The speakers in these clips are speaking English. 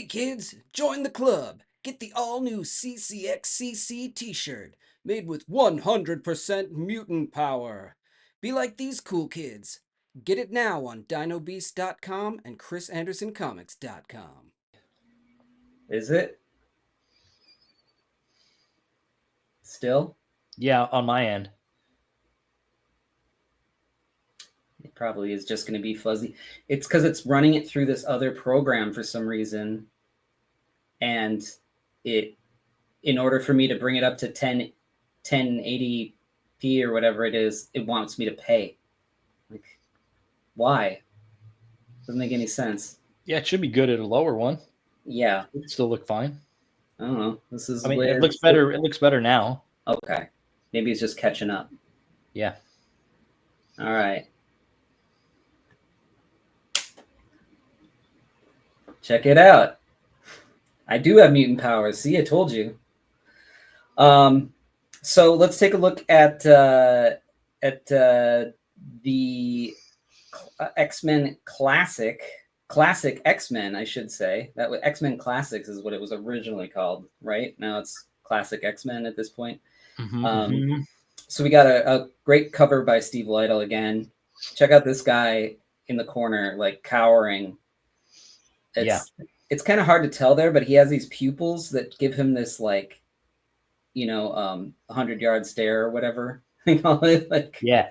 Hey kids, join the club. Get the all-new CCXCC t-shirt made with 100% mutant power. Be like these cool kids. Get it now on dinobeast.com and chrisandersoncomics.com. Is it? Still? Yeah, on my end. It probably is just going to be fuzzy. It's because it's running it through this other program for some reason. And in order for me to bring it up to 1080p or whatever it is, it wants me to pay. Like, why? Doesn't make any sense. Yeah, it should be good at a lower one. Yeah. It still look fine. I don't know. This is. I mean, it looks better. It looks better now. Okay. Maybe it's just catching up. Yeah. All right. Check it out. I do have mutant powers. See, I told you. So let's take a look at the X-Men classic X-Men, I should say. That was X-Men Classics is what it was originally called, right? Now it's Classic X-Men at this point. So we got a great cover by Steve Lytle again. Check out this guy in the corner, like cowering. It's kind of hard to tell there, but he has these pupils that give him this, like, 100-yard stare or whatever they call it. Like, yeah.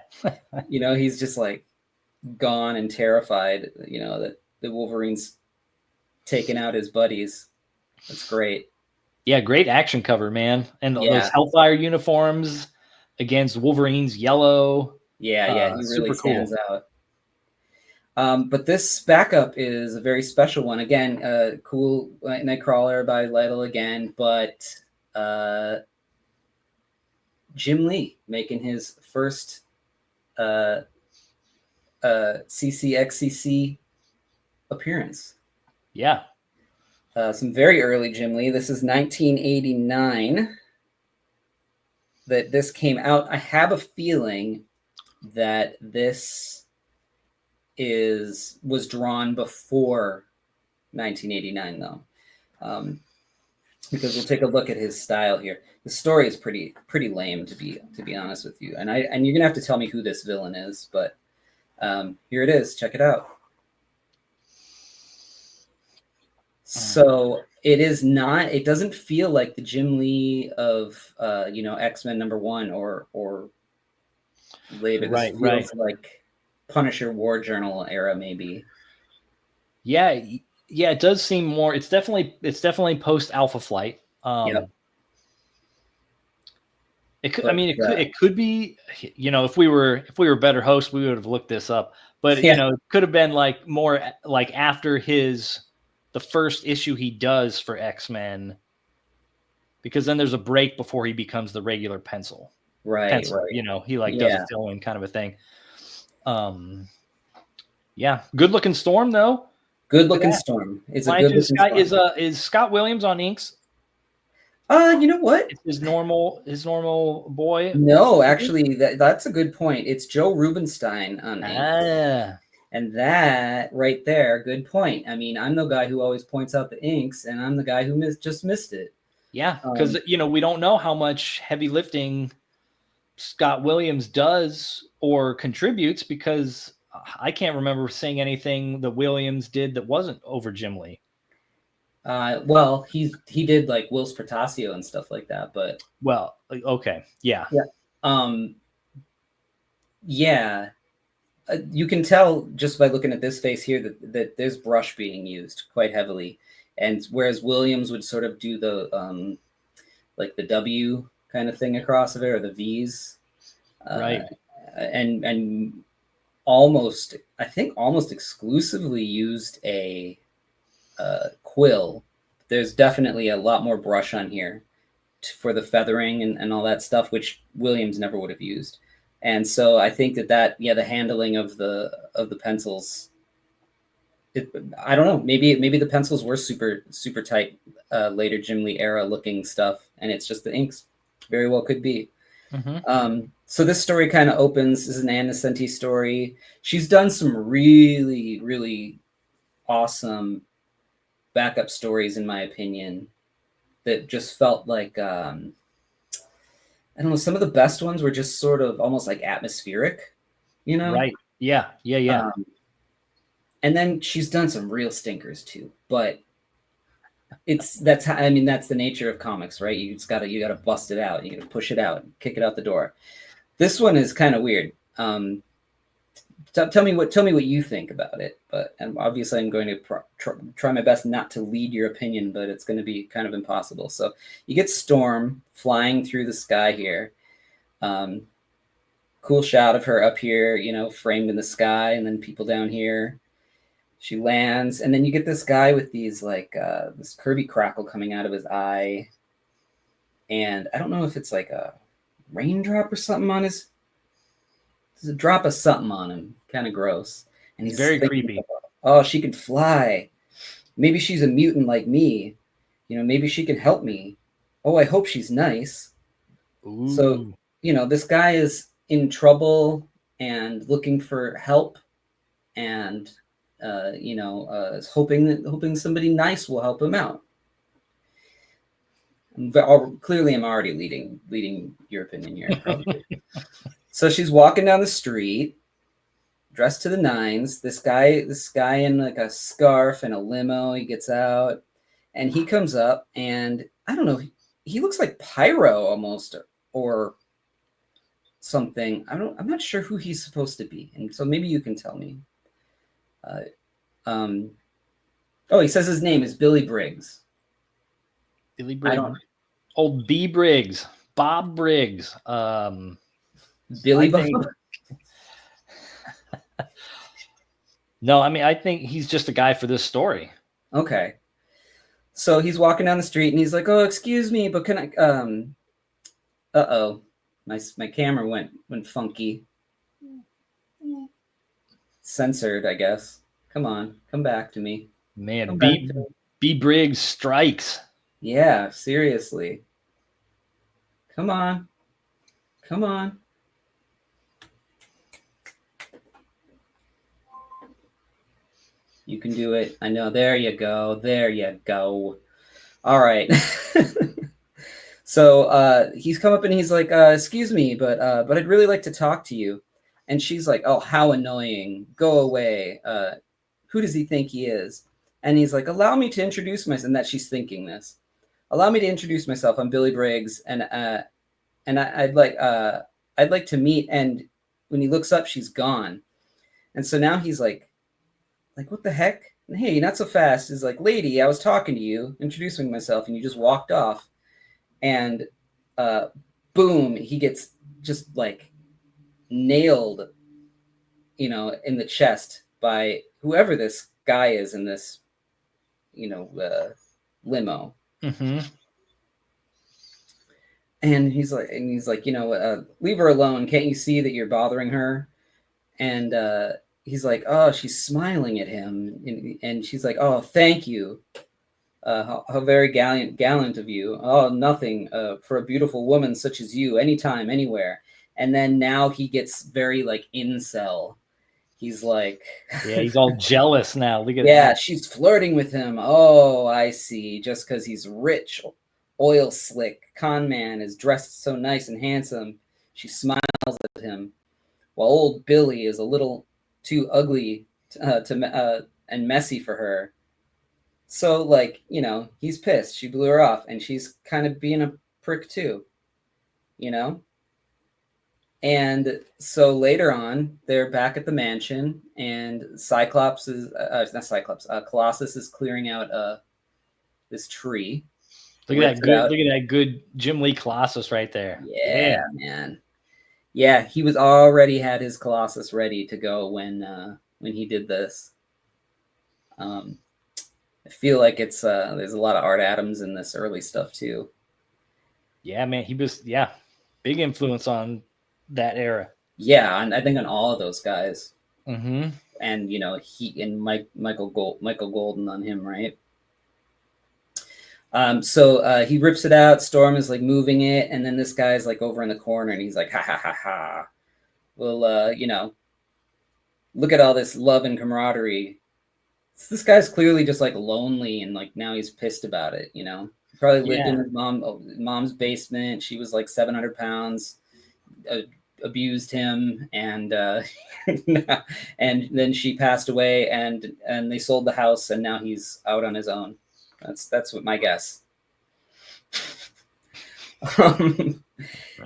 He's just like gone and terrified, that the Wolverine's taking out his buddies. That's great. Yeah, great action cover, man. And those Hellfire uniforms against Wolverine's yellow. Yeah, he really stands out. But this backup is a very special one. Again, cool Nightcrawler by Lytle again, but Jim Lee making his first CCXCC appearance. Yeah. Some very early Jim Lee. This is 1989 that this came out. I have a feeling that this was drawn before 1989 though, because we'll take a look at his style here. The story is pretty lame, to be honest with you, and you're gonna have to tell me who this villain is, but here it is. Check it out. So it is not. It doesn't feel like the Jim Lee of X-Men #1 or later. This feels like Punisher War Journal era, maybe. Yeah, it does seem more. It's definitely post Alpha Flight. Yep. It could. It could be. If we were better hosts, we would have looked this up. But it could have been like more like after the first issue he does for X-Men, because then there's a break before he becomes the regular pencil. Right. He does a fill-in kind of a thing. Good looking Storm though. Good looking Storm. It's a good looking Storm. Is Scott Williams on inks? You know what? It's his normal boy. No, actually, that's a good point. It's Joe Rubenstein on inks. And that right there, good point. I mean, I'm the guy who always points out the inks, and I'm the guy who just missed it. Yeah, because we don't know how much heavy lifting Scott Williams does or contributes, because I can't remember seeing anything that Williams did that wasn't over Jim Lee. Well, he did like Will's Portasio and stuff like that, but okay, yeah. You can tell just by looking at this face here that there's brush being used quite heavily, and whereas Williams would sort of do the like the W kind of thing across of it, or the V's, right, and almost exclusively used a quill. There's definitely a lot more brush on here for the feathering and all that stuff, which Williams never would have used. And so I think that the handling of the pencils, I don't know, maybe the pencils were super super tight later Jim Lee era looking stuff, and it's just the inks. Very well could be. So this story kind of opens. This is an Ann Nocenti story. She's done some really really awesome backup stories, in my opinion, that just felt like I don't know. Some of the best ones were just sort of almost like atmospheric, you know? Right. Yeah. And then she's done some real stinkers too, but that's how, I mean, that's the nature of comics, right? You gotta bust it out. You gotta push it out, kick it out the door. This one is kind of weird. Tell me what you think about it. But obviously, I'm going to try my best not to lead your opinion, but it's going to be kind of impossible. So you get Storm flying through the sky here. Cool shot of her up here, you know, framed in the sky, and then people down here. She lands, and then you get this guy with these like this Kirby crackle coming out of his eye, and I don't know if it's like a raindrop or something on his. There's a drop of something on him, kind of gross, and he's very creepy. Oh, she can fly. Maybe she's a mutant like me. You know, maybe she can help me. Oh, I hope she's nice. Ooh. So, you know, this guy is in trouble and looking for help, and is hoping somebody nice will help him out. Clearly, I'm already leading your opinion here, probably. So she's walking down the street, dressed to the nines. This guy in like a scarf and a limo. He gets out, and he comes up, and I don't know. He looks like Pyro almost, or something. I'm not sure who he's supposed to be, and so maybe you can tell me. He says his name is Billy Briggs. Billy Briggs. Old B. Briggs. Bob Briggs. Billy Bob? No, I mean, I think he's just a guy for this story. Okay. So he's walking down the street and he's like, "Oh, excuse me, but can I uh-oh. My camera went funky. Censored, I guess. Come on, come back to me." Man, B. Briggs strikes. Yeah, seriously. Come on. You can do it. I know. There you go. All right. So he's come up and he's like, "Excuse me, but I'd really like to talk to you." And she's like, "Oh, how annoying. Go away. Who does he think he is?" And he's like, "Allow me to introduce myself." And that she's thinking this. "Allow me to introduce myself. I'm Billy Briggs, and I'd like to meet." And when he looks up, she's gone. And so now he's like, "What the heck? Hey, not so fast." He's like, "Lady, I was talking to you, introducing myself, and you just walked off." And boom, he gets just like nailed, you know, in the chest by whoever this guy is in this, limo. Mm-hmm. And he's like, "Leave her alone. Can't you see that you're bothering her?" And he's like, "Oh, she's smiling at him." And she's like, "Oh, thank you. How very gallant of you. Oh, nothing for a beautiful woman such as you, anytime, anywhere." And then now he gets very like incel. He's like, yeah, he's all jealous now. Look at that. Yeah, she's flirting with him. Oh, I see. Just because he's rich, oil slick, con man, is dressed so nice and handsome, she smiles at him. While old Billy is a little too ugly and messy for her. So, like, he's pissed. She blew her off, and she's kind of being a prick too, And so later on, they're back at the mansion, and Colossus is clearing out this tree. Look at that good Jim Lee Colossus right there. Yeah, man. Yeah, he was already had his Colossus ready to go when he did this. I feel like it's there's a lot of Art Adams in this early stuff too. Yeah, man, he was big influence on that era. Yeah, and I think on all of those guys. Mm-hmm. And he and Michael Golden on him, right? So he rips it out. Storm is like moving it, and then this guy's like over in the corner, and he's like, "Ha ha ha ha! Well, look at all this love and camaraderie. This guy's clearly just like lonely and like now he's pissed about it, you know. He probably lived in his mom's basement. She was like 700 pounds, abused him, and and then she passed away, and they sold the house, and now he's out on his own. That's what my guess.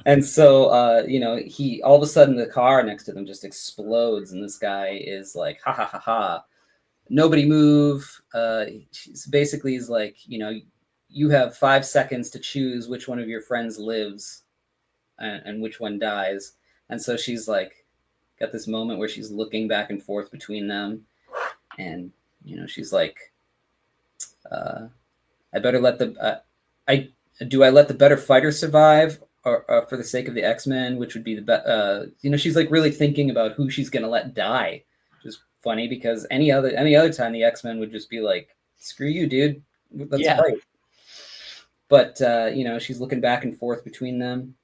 And so you know, he all of a sudden the car next to them just explodes, and this guy is like, ha ha ha ha. Nobody move. Basically, he's like, you know, you have 5 seconds to choose which one of your friends lives and which one dies. And so she's like, got this moment where she's looking back and forth between them. And, you know, she's like, I better let the, I let the better fighter survive or for the sake of the X-Men, which would be the best. You know, she's like really thinking about who she's going to let die. Just funny because any other time the X-Men would just be like, screw you, dude, let's fight. But you know, she's looking back and forth between them.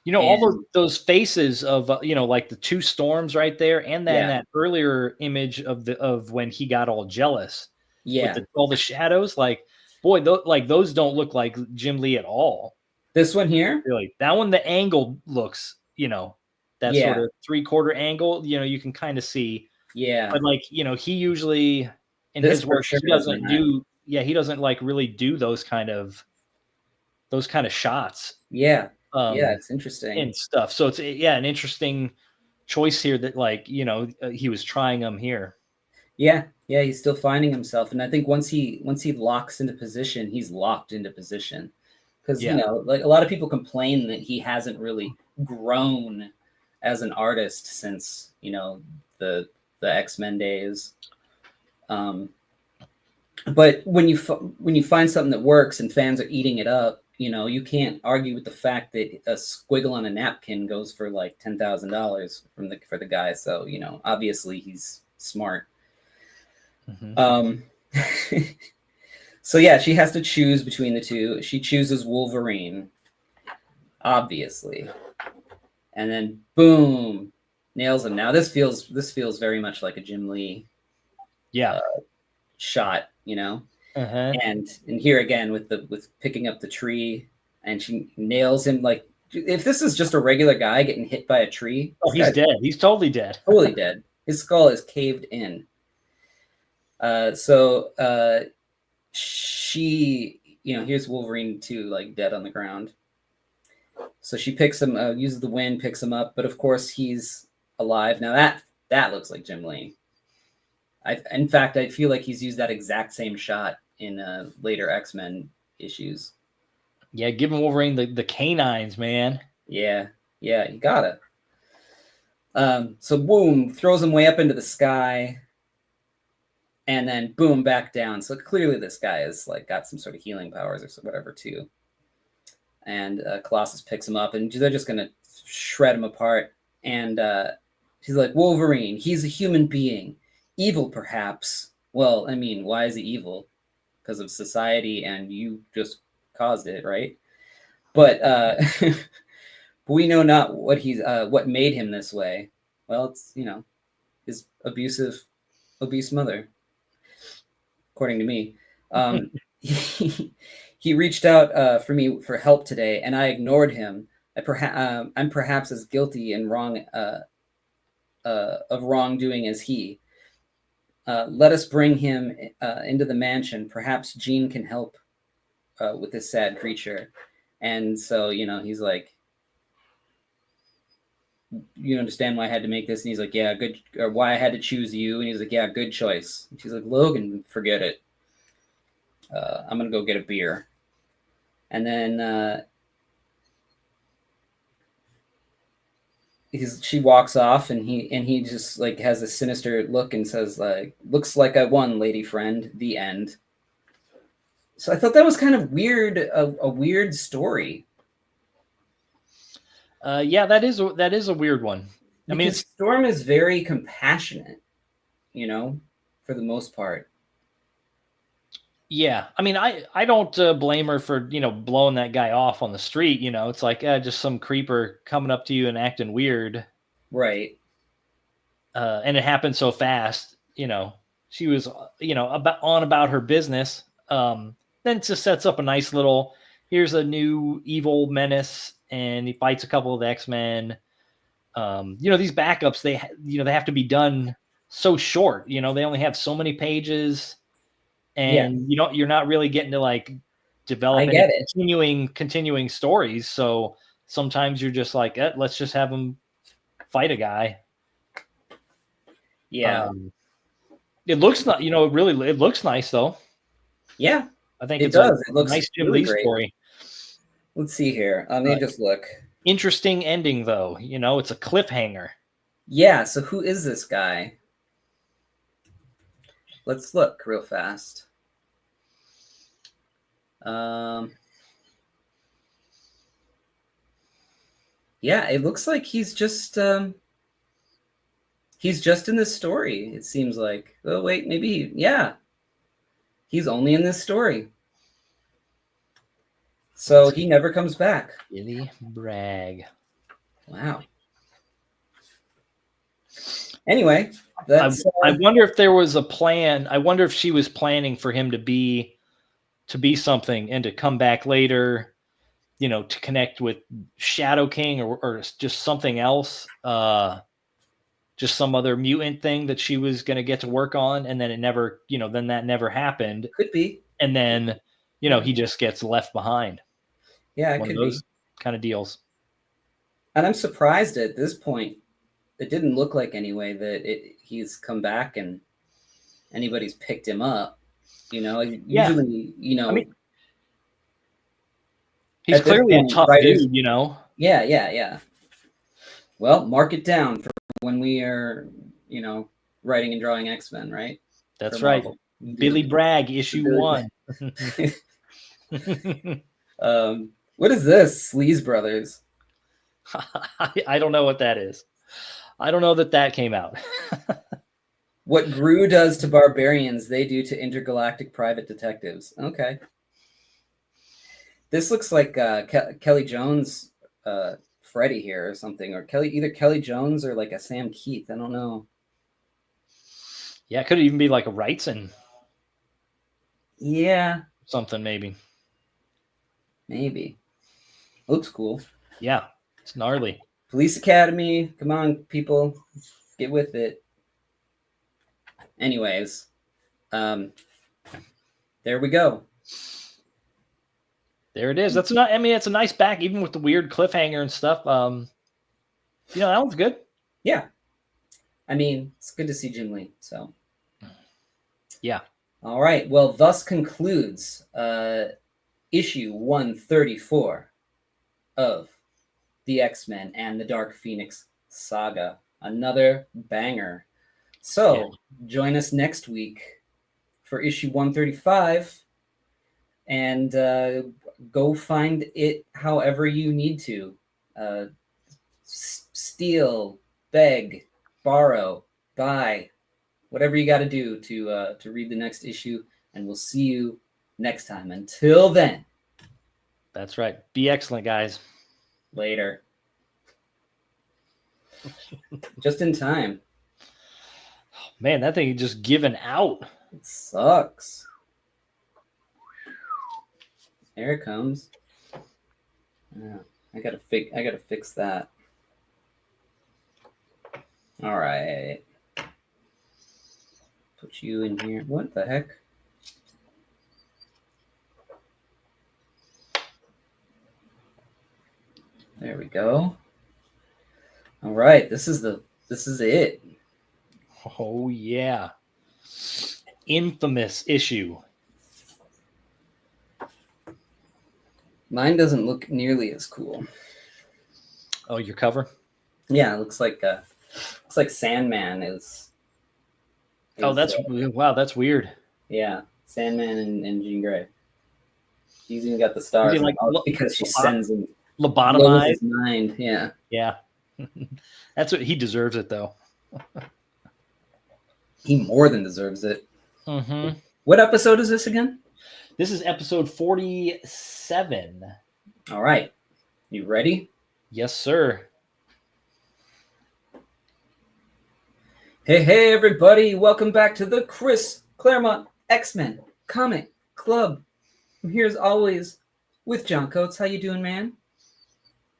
You know, all those faces of you know, like the two storms right there, and then that earlier image of when he got all jealous. Yeah, with all the shadows. Like, boy, those don't look like Jim Lee at all. This one here, really, that one, the angle looks, you know, that sort of 3/4 angle. You know, you can kind of see. Yeah, but like, you know, he usually in his work he doesn't do. Yeah, he doesn't like really do those kind of shots. Yeah. Yeah, it's interesting and stuff. So it's an interesting choice here that, like, you know, he was trying them here. Yeah, he's still finding himself, and I think once he locks into position, he's locked into position. Because you know, like a lot of people complain that he hasn't really grown as an artist since, you know, the X-Men days. But when you find something that works and fans are eating it up, you know, you can't argue with the fact that a squiggle on a napkin goes for like $10,000 for the guy. So, you know, obviously he's smart. Mm-hmm. So yeah, she has to choose between the two. She chooses Wolverine, obviously, and then boom, nails him. Now this feels very much like a Jim Lee, shot, you know. And here again with picking up the tree, and she nails him. Like, if this is just a regular guy getting hit by a tree, he's dead. He's totally dead. Totally dead. His skull is caved in. So she, you know, here's Wolverine too, like dead on the ground. So she picks him, uses the wind, picks him up, but of course he's alive. Now that looks like Jim Lee. In fact, I feel like he's used that exact same shot in later X-Men issues. Yeah, give him Wolverine the canines, man. Yeah, you gotta. So boom, throws him way up into the sky, and then boom, back down. So clearly this guy is like got some sort of healing powers or whatever too. And Colossus picks him up, and they're just gonna shred him apart. And he's like, Wolverine, he's a human being. Evil, perhaps. Well, I mean, why is he evil? Because of society, and you just caused it, right? But we know not what made him this way. Well, it's, you know, his obese mother, according to me. He reached out for me for help today, and I ignored him. I'm perhaps as guilty and wrong of wrongdoing as he. Let us bring him into the mansion. Perhaps Jean can help with this sad creature. And so, you know, he's like, you understand why I had to make this? And he's like, yeah, good. Or why I had to choose you? And he's like, yeah, good choice. And she's like, Logan, forget it. I'm going to go get a beer. And then she walks off, and he just like has a sinister look and says, like, looks like I won, lady friend. The end. So I thought that was kind of weird, a weird story. Yeah, that is a weird one. I mean, Storm is very compassionate, you know, for the most part. Yeah, I mean, I don't blame her for, you know, blowing that guy off on the street. You know, it's like just some creeper coming up to you and acting weird, right? And it happened so fast, you know. she was, about her business. Then it just sets up a nice little, here's a new evil menace, and he fights a couple of X-Men. These backups, they have to be done so short. They only have so many pages, and you're not really getting to like develop continuing stories. So sometimes you're just like, let's just have them fight a guy. Yeah. It looks not, it looks nice though. Yeah, I think it does. It looks nice Jim really Lee great. Story. Let's see here. Let me just look. Interesting ending though. It's a cliffhanger. Yeah. So who is this guy? Let's look real fast. Yeah, it looks like he's just in this story. It seems like. Oh wait, maybe he's only in this story. So he never comes back. Billy Bragg. Wow. Anyway, that's. I wonder if there was a plan. I wonder if she was planning for him to be something and to come back later, to connect with Shadow King or just something else, just some other mutant thing that she was going to get to work on, and then it never, then that never happened. Could be. And then, he just gets left behind. Yeah, it could be kind of deals. And I'm surprised at this point. It didn't look like anyway that he's come back and anybody's picked him up. Usually, I mean, he's clearly a tough dude, Yeah. Well, mark it down for when we are, writing and drawing X-Men, right? That's right. Billy Bragg, issue 1. What is this? Sleaze Brothers. I don't know what that is. I don't know that came out. What Gru does to barbarians, they do to intergalactic private detectives. Okay. This looks like Kelly Jones, Freddy here or something, or either Kelly Jones or like a Sam Keith. I don't know. Yeah, it could even be like a Wrightson. Yeah. Something maybe. Looks cool. Yeah, it's gnarly. Police Academy. Come on, people. Get with it. Anyways, there we go. There it is. It's a nice back, even with the weird cliffhanger and stuff. That one's good. Yeah. I mean, it's good to see Jim Lee. So. Yeah. All right. Well, thus concludes issue 134 of the X-Men and the Dark Phoenix saga. Another banger. So join us next week for issue 135 and go find it however you need to. Steal, beg, borrow, buy, whatever you got to do to read the next issue. And we'll see you next time. Until then. That's right. Be excellent, guys. Later. Just in time. Man, that thing is just giving out. It sucks. There it comes. Yeah, I gotta fix that. All right. Put you in here. What the heck? There we go. All right, this is it. Oh yeah. Infamous issue. Mine doesn't look nearly as cool. Oh, your cover? Yeah, it looks like Sandman is oh, that's wow, that's weird. Yeah, Sandman and Jean Grey. He's even got the stars because she sends him lobotomized his mind. Yeah. Yeah. That's what he deserves it though. He more than deserves it. Mm-hmm. What episode is this again? This is episode 47. All right. You ready? Yes, sir. Hit Hey, everybody. Welcome back to the Chris Claremont X-Men Comic Club. I'm here as always with John Coates. How you doing, man?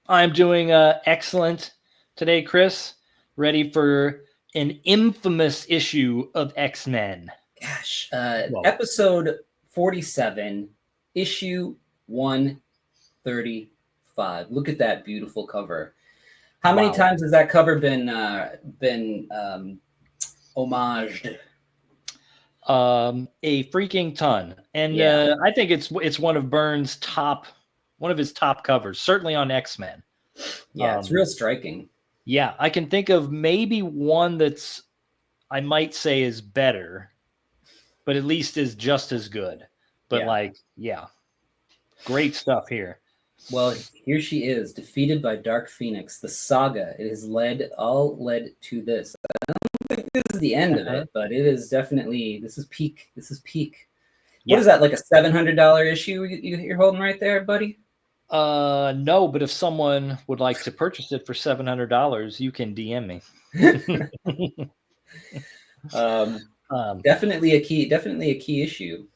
I'm doing excellent today, Chris. Ready for an infamous issue of X-Men. Gosh. Episode 47, issue 135. Look at that beautiful cover. How many times has that cover been homaged? A freaking ton. And I think it's one of Byrne's top covers, certainly on X-Men. Yeah, it's real striking. Yeah, I can think of maybe one that's I might say is better, but at least is just as good. But great stuff here. Well, here she is, defeated by Dark Phoenix. The saga, it has all led to this. I don't think this is the end of it, but it is definitely, this is peak. Yeah. What is that, like a $700 issue you're holding right there, buddy? No, but if someone would like to purchase it for $700, you can DM me. Definitely a key issue.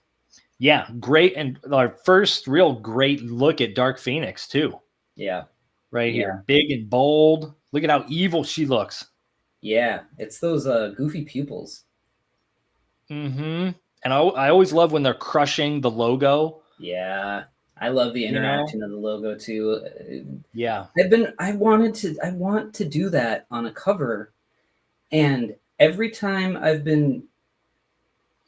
Yeah, great, and our first real great look at Dark Phoenix too. Yeah, right here, big and bold. Look at how evil she looks. Yeah, it's those goofy pupils. Mm-hmm. And I always love when they're crushing the logo. I love the interaction of the logo too. Yeah. I want to do that on a cover. And every time I've been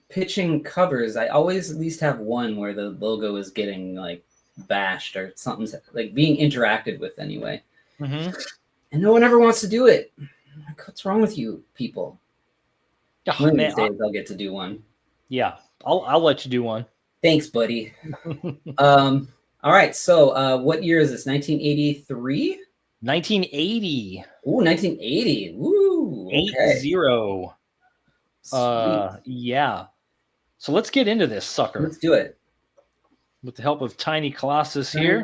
pitching covers, I always at least have one where the logo is getting like bashed or something, like being interacted with anyway. Mm-hmm. And no one ever wants to do it. Like, what's wrong with you people? One of these days I'll get to do one. Yeah, I'll let you do one. Thanks, buddy. All right. So what year is this? 1983? 1980. Ooh, 1980. Ooh. Okay. 80. Yeah. So let's get into this sucker. Let's do it. With the help of Tiny Colossus here.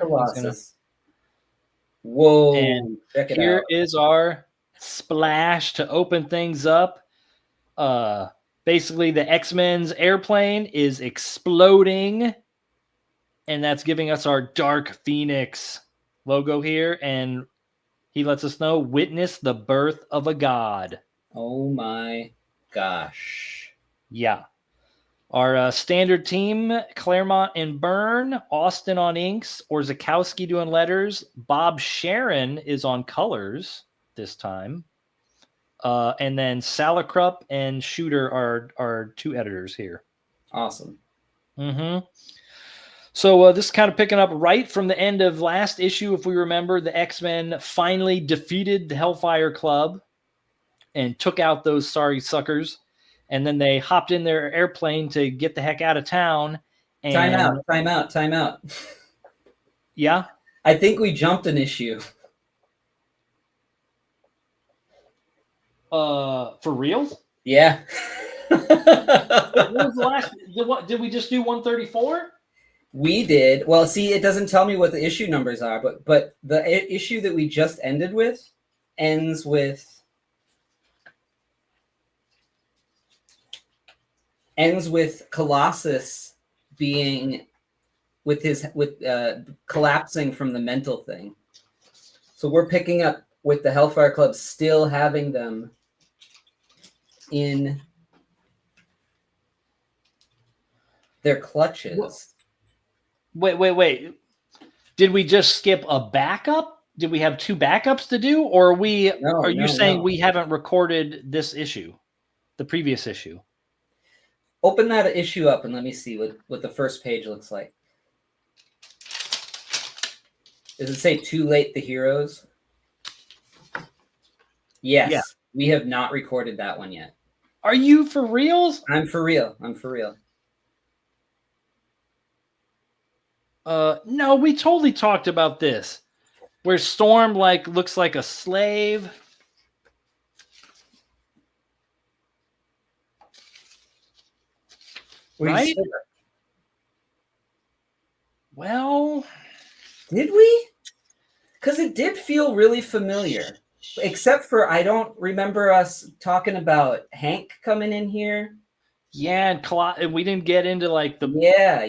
Whoa. And check it here out. is our splash to open things up. Basically, the X-Men's airplane is exploding, and that's giving us our Dark Phoenix logo here, and he lets us know, witness the birth of a god. Oh my gosh. Yeah. Our standard team, Claremont and Byrne, Austin on inks, Orzakowski doing letters, Bob Sharon is on colors this time. And then Salakrup and Shooter are two editors here. Awesome. Mm-hmm. So this is kind of picking up right from the end of last issue. If we remember, the X-Men finally defeated the Hellfire Club and took out those sorry suckers. And then they hopped in their airplane to get the heck out of town. And Time out. Yeah? I think we jumped an issue. For reals? Yeah. What was the last? Did we just do 134? We did. Well, see, it doesn't tell me what the issue numbers are, but the issue that we just ended with ends with Colossus being collapsing from the mental thing. So we're picking up with the Hellfire Club still having them in their clutches. Wait. Did we just skip a backup? Did we have two backups to do? Or are you saying we haven't recorded this issue, the previous issue? Open that issue up and let me see what the first page looks like. Does it say Too Late the Heroes? Yes. Yeah. We have not recorded that one yet. Are you for reals? I'm for real. No, we totally talked about this. Where Storm looks like a slave. Right? Well, did we? Because it did feel really familiar. Except for I don't remember us talking about Hank coming in here. Yeah, and we didn't get into like the yeah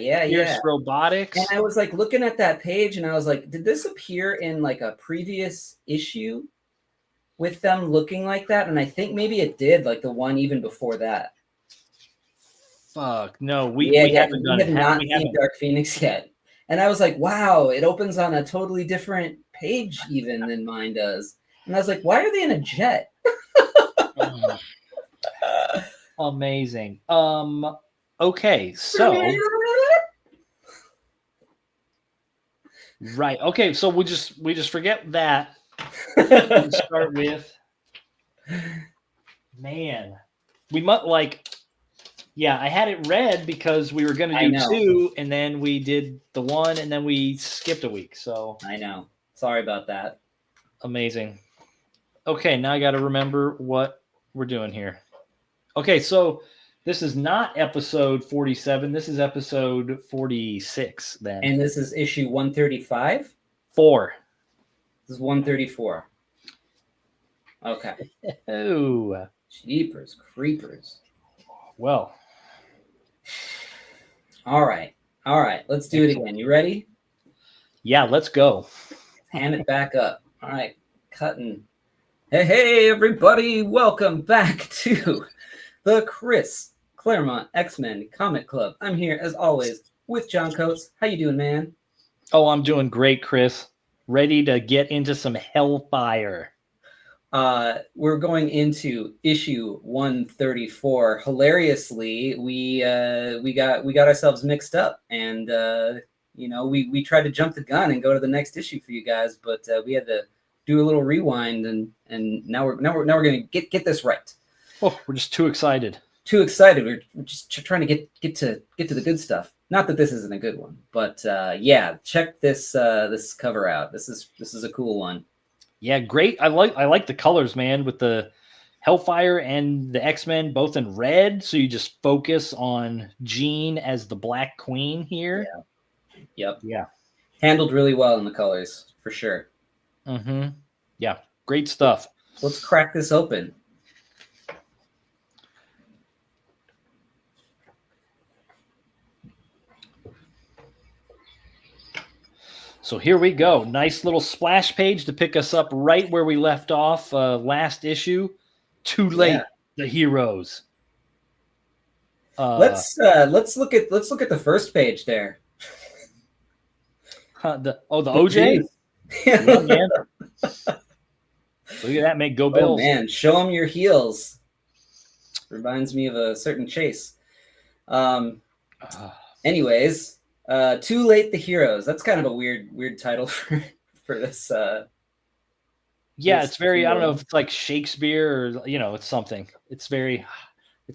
robotics. And I was like looking at that page, and I was like, did this appear in like a previous issue with them looking like that? And I think maybe it did, like the one even before that. Fuck no, we haven't done it. We have not seen Dark Phoenix yet. And I was like, wow, it opens on a totally different page even than mine does. And I was like, why are they in a jet? Amazing. Okay, so right. Okay, so we just forget that. We start with man. We must I had it read because we were going to do 2, and then we did the 1, and then we skipped a week. So I know. Sorry about that. Amazing. Okay, now I got to remember what we're doing here. Okay, so this is not episode 47. This is episode 46 then. And this is issue 135? 4. This is 134. Okay. Oh. Jeepers creepers. Well. All right. Let's do it again. You ready? Yeah, let's go. Hand it back up. All right. Cutting. Hey, everybody. Welcome back to the Claremont X-Men Comic Club. I'm here, as always, with John Coates. How you doing, man? Oh, I'm doing great, Chris. Ready to get into some Hellfire. We're going into issue 134. Hilariously, we got ourselves mixed up, and we tried to jump the gun and go to the next issue for you guys, but we had to do a little rewind, and now we're gonna get this right. Oh, we're just too excited. We're just trying to get to the good stuff. Not that this isn't a good one, but check this cover out. This is a cool one. Yeah, great. I like the colors, man, with the Hellfire and the X-Men both in red. So you just focus on Jean as the Black Queen here. Yeah. Yep. Yeah. Handled really well in the colors, for sure. Mm-hmm. Yeah. Great stuff. Let's crack this open. So here we go. Nice little splash page to pick us up right where we left off last issue. Too late, the heroes. Let's look at the first page there. The OJ. Yeah, man. Look at that, make go Bills. Oh man, show them your heels. Reminds me of a certain chase. Anyways. Too Late, the Heroes. That's kind of a weird title for this. It's very, I don't know if it's like Shakespeare or, it's something. It's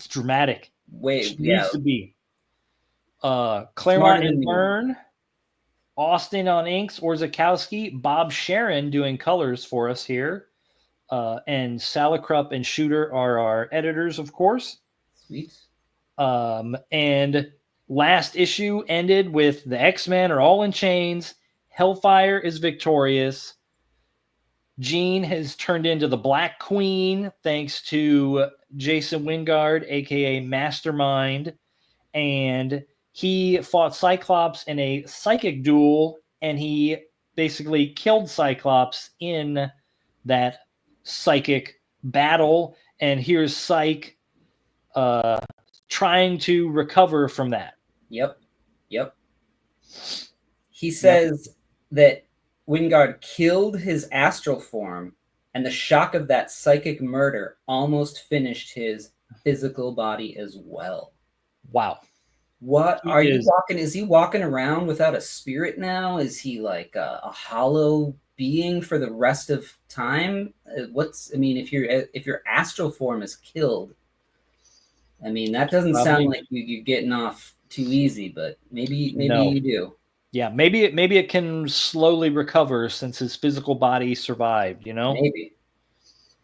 dramatic. Needs to be. Claremont and Byrne, Austin on inks, Orzechowski, Bob Sharon doing colors for us here. And Salicrup and Shooter are our editors, of course. Sweet. And last issue ended with the X-Men are all in chains. Hellfire is victorious. Jean has turned into the Black Queen thanks to Jason Wingard, a.k.a. Mastermind. And he fought Cyclops in a psychic duel, and he basically killed Cyclops in that psychic battle. And here's Psych trying to recover from that. Yep. He says that Wingard killed his astral form, and the shock of that psychic murder almost finished his physical body as well. Wow. What are you walking? Is he walking around without a spirit now? Is he like a hollow being for the rest of time? If your astral form is killed, that doesn't sound like you're getting off too easy, but maybe you do. Yeah, maybe it can slowly recover since his physical body survived, Maybe.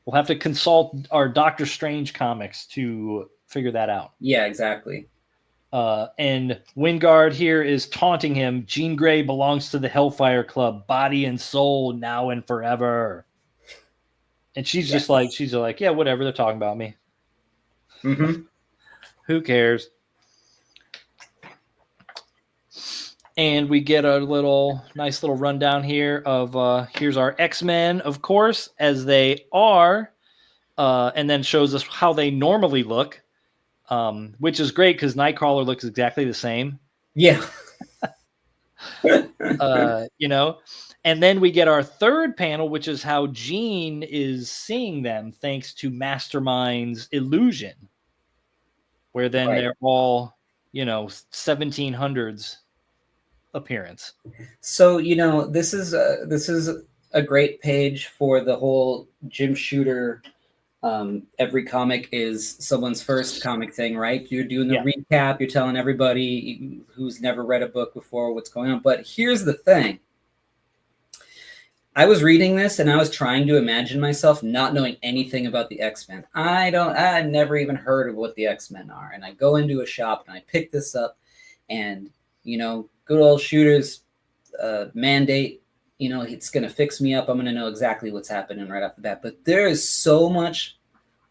We'll have to consult our Doctor Strange comics to figure that out. Yeah, exactly. And Wingard here is taunting him. Jean Grey belongs to the Hellfire Club, body and soul, now and forever. And she's just like, yeah, whatever. They're talking about me. Mm-hmm. Who cares? And we get a nice little rundown here of here's our X-Men, of course, as they are, and then shows us how they normally look, which is great because Nightcrawler looks exactly the same. Yeah. And then we get our third panel, which is how Jean is seeing them thanks to Masterminds' illusion, where then they're all, 1700s appearance. So, this is a great page for the whole Jim Shooter. Every comic is someone's first comic thing, right? You're doing the recap. You're telling everybody who's never read a book before what's going on. But here's the thing. I was reading this and I was trying to imagine myself not knowing anything about the X-Men. I've never even heard of what the X-Men are. And I go into a shop and I pick this up and, good old Shooter's mandate, it's going to fix me up. I'm going to know exactly what's happening right off the bat. But there is so much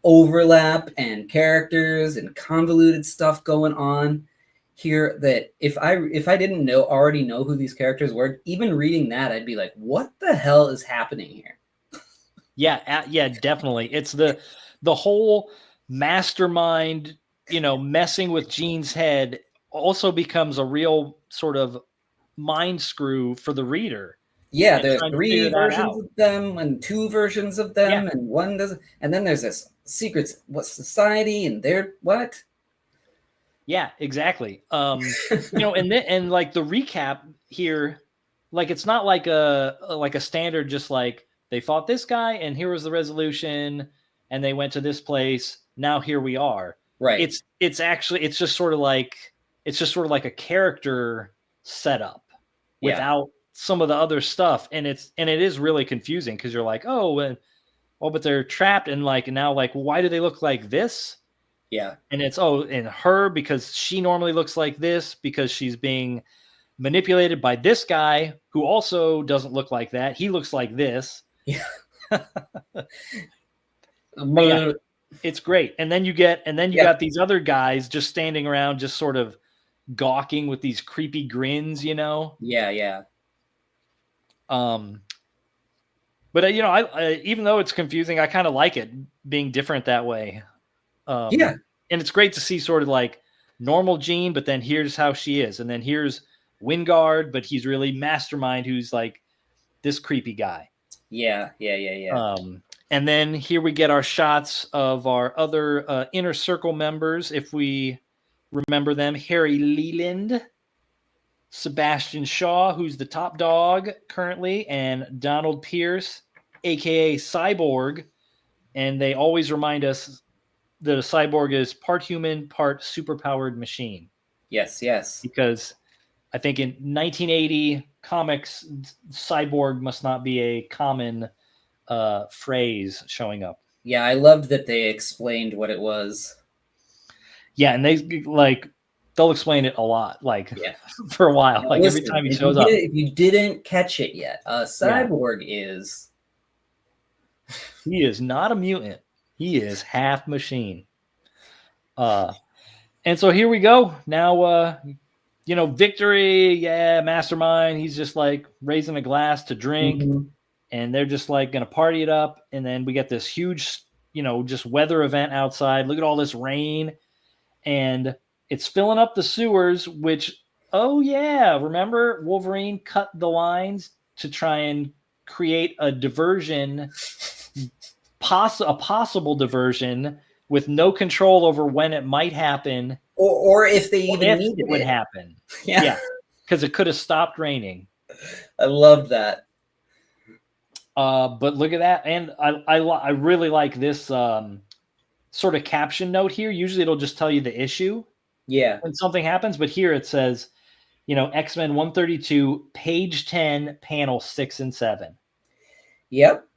overlap and characters and convoluted stuff going on here that if I didn't already know who these characters were, even reading that, I'd be like, what the hell is happening here? Yeah, definitely. It's the whole mastermind, messing with Jean's head also becomes a real sort of mind screw for the reader. Yeah, there's 3 versions of them and 2 versions of them, yeah. And one doesn't. And then there's this secret society, and they're what? Yeah, exactly. And like the recap here, like it's not like a standard, just like they fought this guy and here was the resolution, and they went to this place. Now here we are. Right. It's just sort of like a character setup without some of the other stuff, and it is really confusing because you're like, but they're trapped, and now why do they look like this? Yeah. And it's and her, because she normally looks like this because she's being manipulated by this guy who also doesn't look like that. He looks like this. Yeah. It's great. And then you got these other guys just standing around, just sort of gawking with these creepy grins, Yeah. But I even though it's confusing, I kind of like it being different that way. And it's great to see sort of like normal Jean, but then here's how she is, and then here's Wingard, but he's really Mastermind, who's like this creepy guy. Yeah. And then here we get our shots of our other inner circle members, if we remember them: Harry Leland, Sebastian Shaw, who's the top dog currently, and Donald Pierce, aka Cyborg. And they always remind us that a cyborg is part human, part superpowered machine. Yes. Because I think in 1980 comics, cyborg must not be a common phrase showing up. Yeah, I loved that they explained what it was. Yeah, and they'll explain it a lot, for a while. Now, listen, every time he shows up. If you didn't catch it yet, cyborg is... He is not a mutant. He is half machine. And so here we go. Now, victory. Yeah, Mastermind. He's just like raising a glass to drink. Mm-hmm. And they're just like going to party it up. And then we get this huge, just weather event outside. Look at all this rain. And it's filling up the sewers, which, remember Wolverine cut the lines to try and create a diversion, a possible diversion with no control over when it might happen. Or if they even needed it would happen. Yeah. Because it could have stopped raining. I love that. But look at that. And I really like this sort of caption note here. Usually it'll just tell you the issue. Yeah. When something happens. But here it says, X-Men 132, page 10, panel 6 and 7. Yep.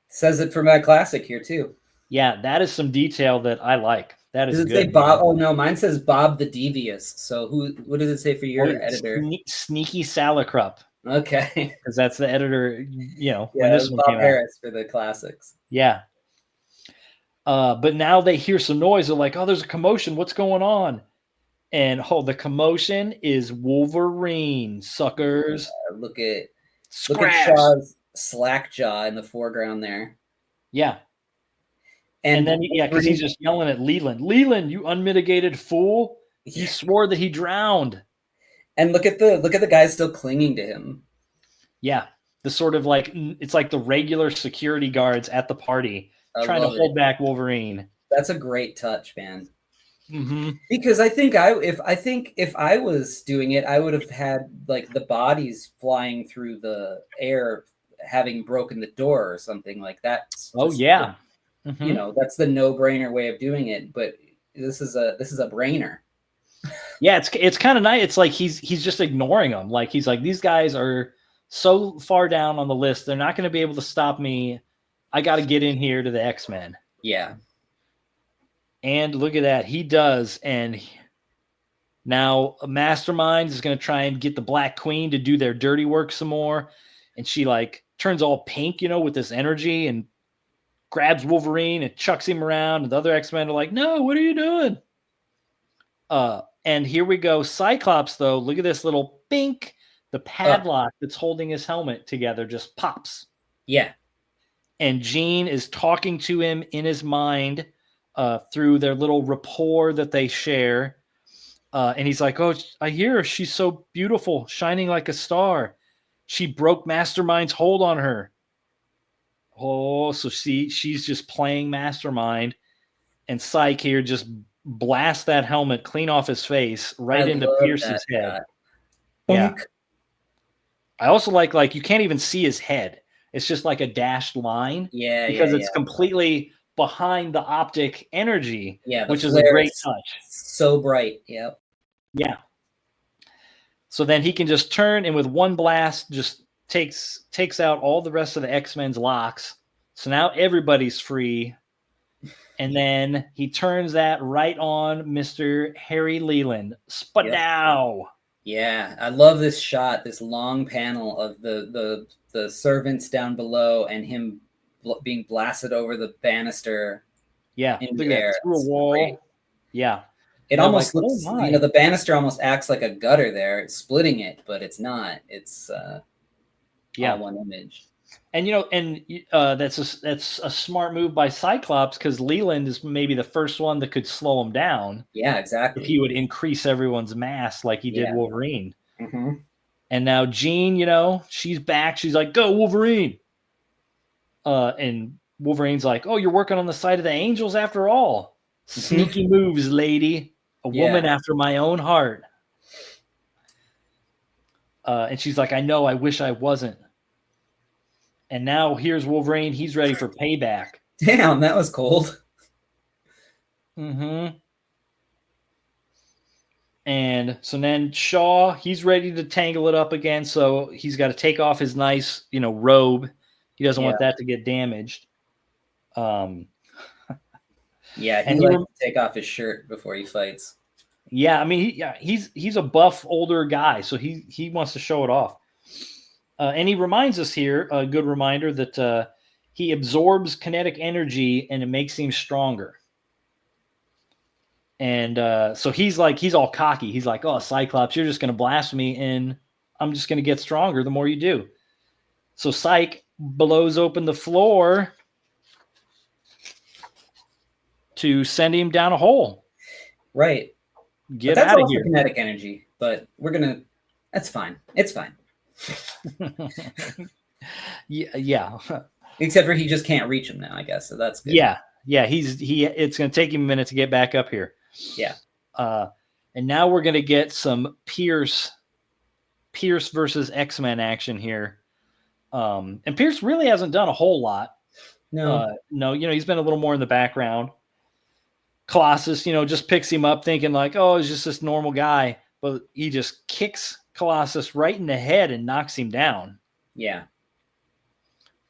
Says it for my classic here too. Yeah, that is some detail that I like. That is good. Does it say Bob? Oh no, mine says Bob the Devious. So what does it say for your editor? Sneaky Salacrup. Okay. Because that's the editor, Yeah, when it this was one Bob came out. Harris for the classics. Yeah. But now they hear some noise. They're like, oh, there's a commotion. What's going on? And the commotion is Wolverine, suckers. Look at Scratch. Shaw's slack jaw in the foreground there. Yeah. And then, because he's just yelling at Leland. Leland, you unmitigated fool. He swore that he drowned. And look at the guys still clinging to him. Yeah. The sort of it's like the regular security guards at the party trying to hold back Wolverine. That's a great touch, man. Mm-hmm. Because I think if I was doing it, I would have had like the bodies flying through the air, having broken the door or something like that. Mm-hmm. That's the no-brainer way of doing it. But this is a brainer. Yeah, it's kind of nice. It's like he's just ignoring them. Like he's like, these guys are so far down on the list, they're not going to be able to stop me. I got to get in here to the X-Men. Yeah. And look at that. He does. And now Masterminds is going to try and get the Black Queen to do their dirty work some more. And she turns all pink, with this energy and grabs Wolverine and chucks him around. And the other X-Men are like, no, what are you doing? And here we go. Cyclops, though, look at this little pink. The padlock that's holding his helmet together just pops. Yeah. And Jean is talking to him in his mind through their little rapport that they share. And he's like, oh, I hear her. She's so beautiful, shining like a star. She broke Mastermind's hold on her. Oh, so she's just playing Mastermind. And Psyche here just blasts that helmet clean off his face right into Pierce's head. Yeah. I also like you can't even see his head. It's just like a dashed line. Yeah. Because it's completely behind the optic energy. Yeah. Which is a great touch. So bright. Yep. Yeah. So then he can just turn and with one blast just takes out all the rest of the X-Men's locks. So now everybody's free. And then he turns that right on Mr. Harry Leland. Spadow. Yeah, I love this shot, this long panel of the servants down below and him being blasted over the banister. Yeah, in look the at air. that through a wall. Great. Yeah, it almost looks. The banister almost acts like a gutter there, it's splitting it, but it's not. It's all one image. And that's a smart move by Cyclops because Leland is maybe the first one that could slow him down. Yeah, exactly. If he would increase everyone's mass like he did Wolverine. Mm-hmm. And now Jean, she's back. She's like, "Go Wolverine!" And Wolverine's like, "Oh, you're working on the side of the angels after all. Sneaky moves, lady. A woman after my own heart." And she's like, "I know. I wish I wasn't." And now here's Wolverine. He's ready for payback. Damn, that was cold. Mm-hmm. And so then Shaw, he's ready to tangle it up again. So he's got to take off his nice, robe. He doesn't want that to get damaged. Yeah, he likes to take off his shirt before he fights. Yeah, I mean, he's a buff older guy, so he wants to show it off. And he reminds us here, a good reminder, that he absorbs kinetic energy and it makes him stronger. And so he's all cocky. He's like, "Oh, Cyclops, you're just going to blast me and I'm just going to get stronger the more you do." So Psyche blows open the floor to send him down a hole. Right. Get out of here. Kinetic energy, but that's fine. It's fine. Yeah. Except for he just can't reach him now, I guess. So that's good. Yeah. It's going to take him a minute to get back up here. Yeah. And now we're going to get some Pierce versus X-Men action here. And Pierce really hasn't done a whole lot. No. He's been a little more in the background. Colossus, just picks him up thinking like, oh, he's just this normal guy. But he just kicks Colossus right in the head and knocks him down. Yeah.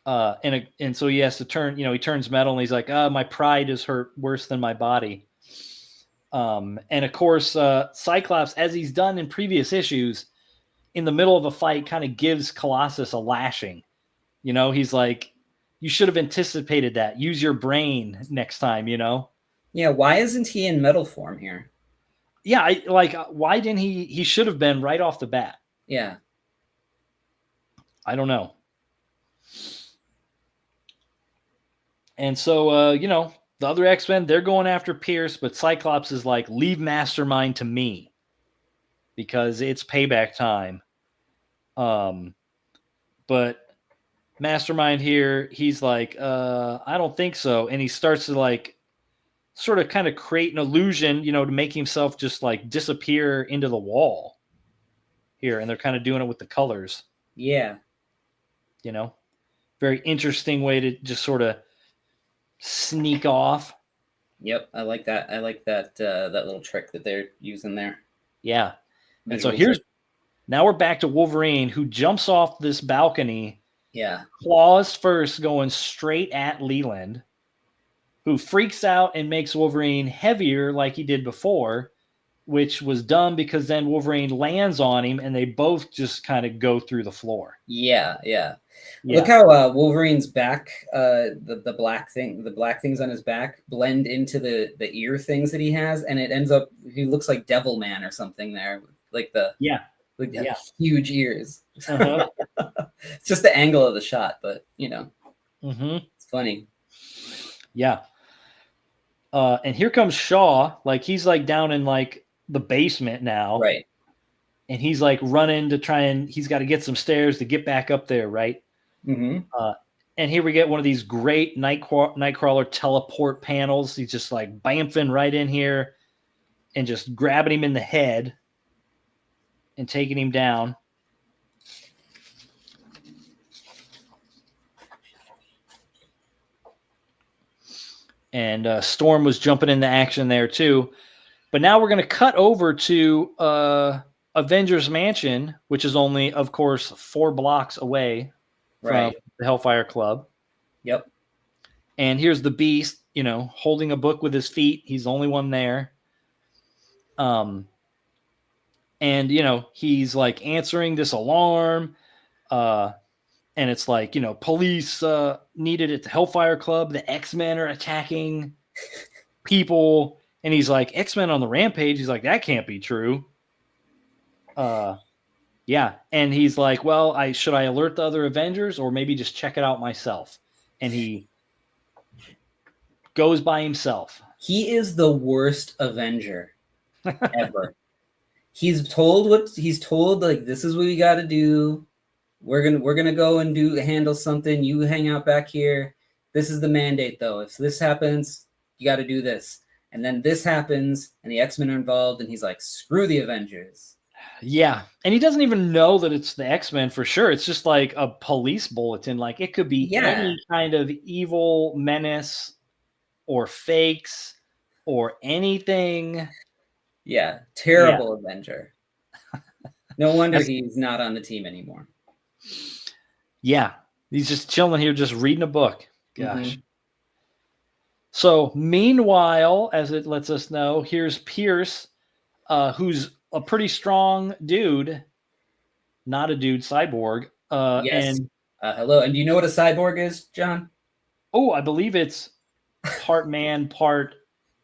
And so he has to turn, he turns metal and he's like, my pride is hurt worse than my body. And of course, Cyclops, as he's done in previous issues, in the middle of a fight kind of gives Colossus a lashing. You know, he's like, you should have anticipated that. Use your brain next time, you know? Yeah, why isn't he in metal form here? Yeah, why didn't he? He should have been right off the bat. Yeah. I don't know. And so, you know, the other X-Men, they're going after Pierce, but Cyclops is like, leave Mastermind to me because it's payback time. But Mastermind here, he's like, I don't think so. And he starts to like sort of kind of create an illusion, you know, to make himself just like disappear into the wall here. And they're kind of doing it with the colors. Yeah. You know, very interesting way to just sort of sneak off. Yep, I like that. I like that that little trick that they're using there. Yeah. And so now we're back to Wolverine, who jumps off this balcony. Yeah. Claws first, going straight at Leland, who freaks out and makes Wolverine heavier like he did before, which was dumb because then Wolverine lands on him and they both just kind of go through the floor. Yeah. Look how Wolverine's back, the black things on his back blend into the ear things that he has, and it ends up he looks like Devil Man or something there, like the huge ears. Uh-huh. It's just the angle of the shot, but you know, It's funny. Yeah. And here comes Shaw, like he's like down in like the basement now, right? And he's like running to try and he's got to get some stairs to get back up there, right? And here we get one of these great Nightcrawler teleport panels. He's just like bamfing right in here and just grabbing him in the head and taking him down. And Storm was jumping into action there too. But now we're going to cut over to Avengers Mansion, which is only, of course, 4 blocks away from the Hellfire Club. Yep. And here's the Beast, you know, holding a book with his feet. He's the only one there. And, you know, he's like answering this alarm. And it's like, you know, police needed at the Hellfire Club. The X-Men are attacking people. And he's like, X-Men on the rampage. He's like, that can't be true. Yeah. And he's like, well, should I alert the other Avengers or maybe just check it out myself? And he goes by himself. He is the worst Avenger ever. He's told like, this is what we got to do. We're gonna go and handle something. You hang out back here. This is the mandate, though. If this happens, you got to do this. And then this happens, and the X-Men are involved, and he's like, screw the Avengers. Yeah, and he doesn't even know that it's the X-Men for sure. It's just like a police bulletin. Like it could be any kind of evil menace or fakes or anything. Yeah, terrible Avenger. No wonder he's not on the team anymore. Yeah, he's just chilling here, just reading a book. Gosh. So meanwhile, as it lets us know, here's Pierce, who's a pretty strong dude, not a dude, cyborg. Yes. And hello. And do you know what a cyborg is, John? Oh, I believe it's part man, part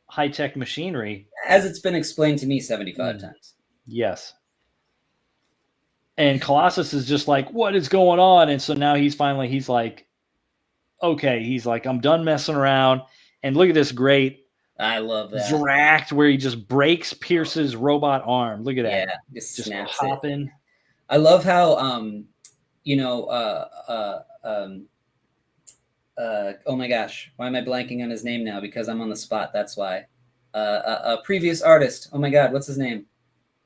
high-tech machinery. As it's been explained to me 75 times. Yes. And Colossus is just like, what is going on? And so now he's like, okay, he's like, I'm done messing around. And look at this great I love that. Dract where he just breaks Pierce's robot arm. Look at that. Yeah, just snaps hopping. It. I love how oh my gosh, why am I blanking on his name now? Because I'm on the spot, that's why. A previous artist. Oh my god, what's his name?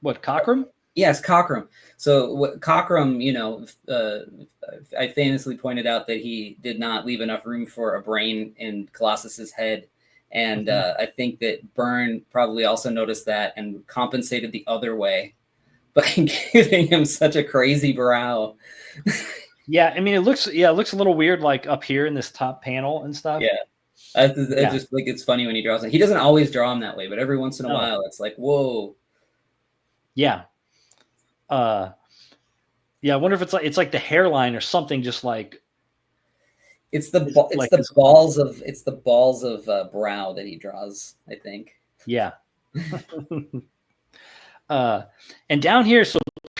What, Cockrum? Yes, Cockrum. So Cockrum, you know, I famously pointed out that he did not leave enough room for a brain in Colossus's head. And I think that Byrne probably also noticed that and compensated the other way by giving him such a crazy brow. Yeah, I mean, it looks a little weird, like up here in this top panel and stuff. Yeah, I just like it's funny when he draws it. He doesn't always draw him that way, but every once in a while, it's like, whoa. Yeah. Yeah, I wonder if it's like the hairline or something, just like it's the balls of brow that he draws, I think. Yeah. And down here, so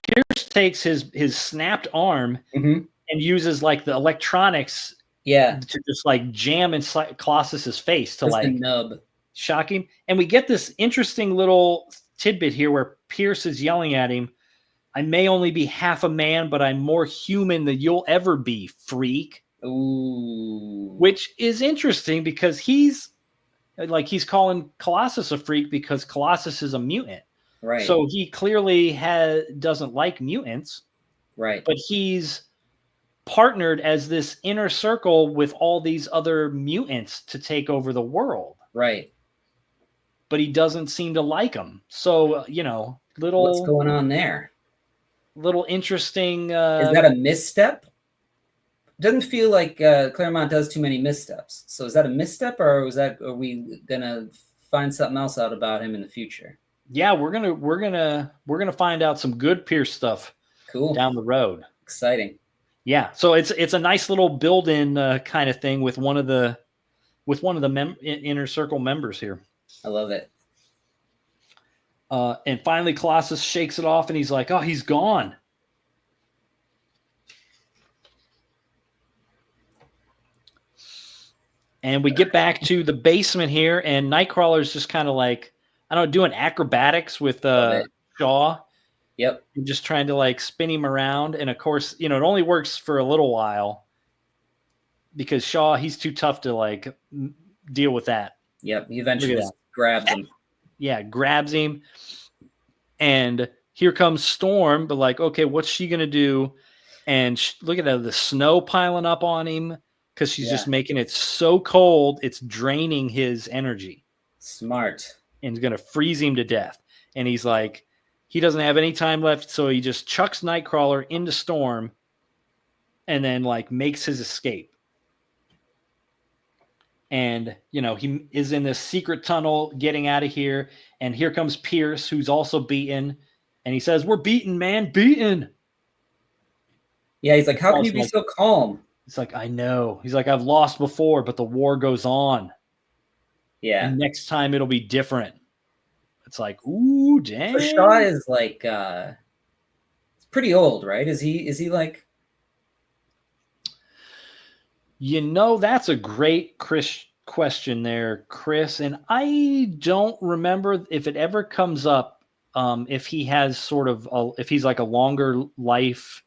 Pierce takes his snapped arm and uses like the electronics to just like jam inside Colossus's face to like the nub. Shock him. And we get this interesting little tidbit here where Pierce is yelling at him, "I may only be half a man, but I'm more human than you'll ever be, freak." Ooh. Which is interesting because he's calling Colossus a freak because Colossus is a mutant. Right. So he clearly doesn't like mutants. Right. But he's partnered as this inner circle with all these other mutants to take over the world. Right. But he doesn't seem to like them. So, what's going on there? Little interesting. Is that a misstep? Doesn't feel like Claremont does too many missteps. So is that a misstep, or are we gonna find something else out about him in the future? Yeah, we're gonna find out some good Pierce stuff. Cool. Down the road. Exciting. Yeah, so it's a nice little build-in kind of thing with one of the inner circle members here. I love it. And finally, Colossus shakes it off, and he's like, "Oh, he's gone." And we get back to the basement here, and Nightcrawler's just kind of like, I don't know, doing acrobatics with Shaw. Yep. And just trying to like spin him around. And of course, it only works for a little while because Shaw, he's too tough to like deal with that. Yep. He eventually just grabs him. Yeah, grabs him. And here comes Storm, but like, okay, what's she going to do? And look at that, the snow piling up on him because she's just making it so cold, it's draining his energy. Smart. And going to freeze him to death. And he's like, he doesn't have any time left, so he just chucks Nightcrawler into Storm and then like makes his escape. And, he is in this secret tunnel getting out of here. And here comes Pierce, who's also beaten. And he says, "We're beaten, man, beaten." Yeah, he's like, how can you be so calm? He's like, "I know." He's like, "I've lost before, but the war goes on. Yeah. And next time it'll be different." It's like, ooh, dang. So Shaw is like pretty old, right? Is he like? That's a great question there, Chris. And I don't remember if it ever comes up if he has sort of if he's like a longer life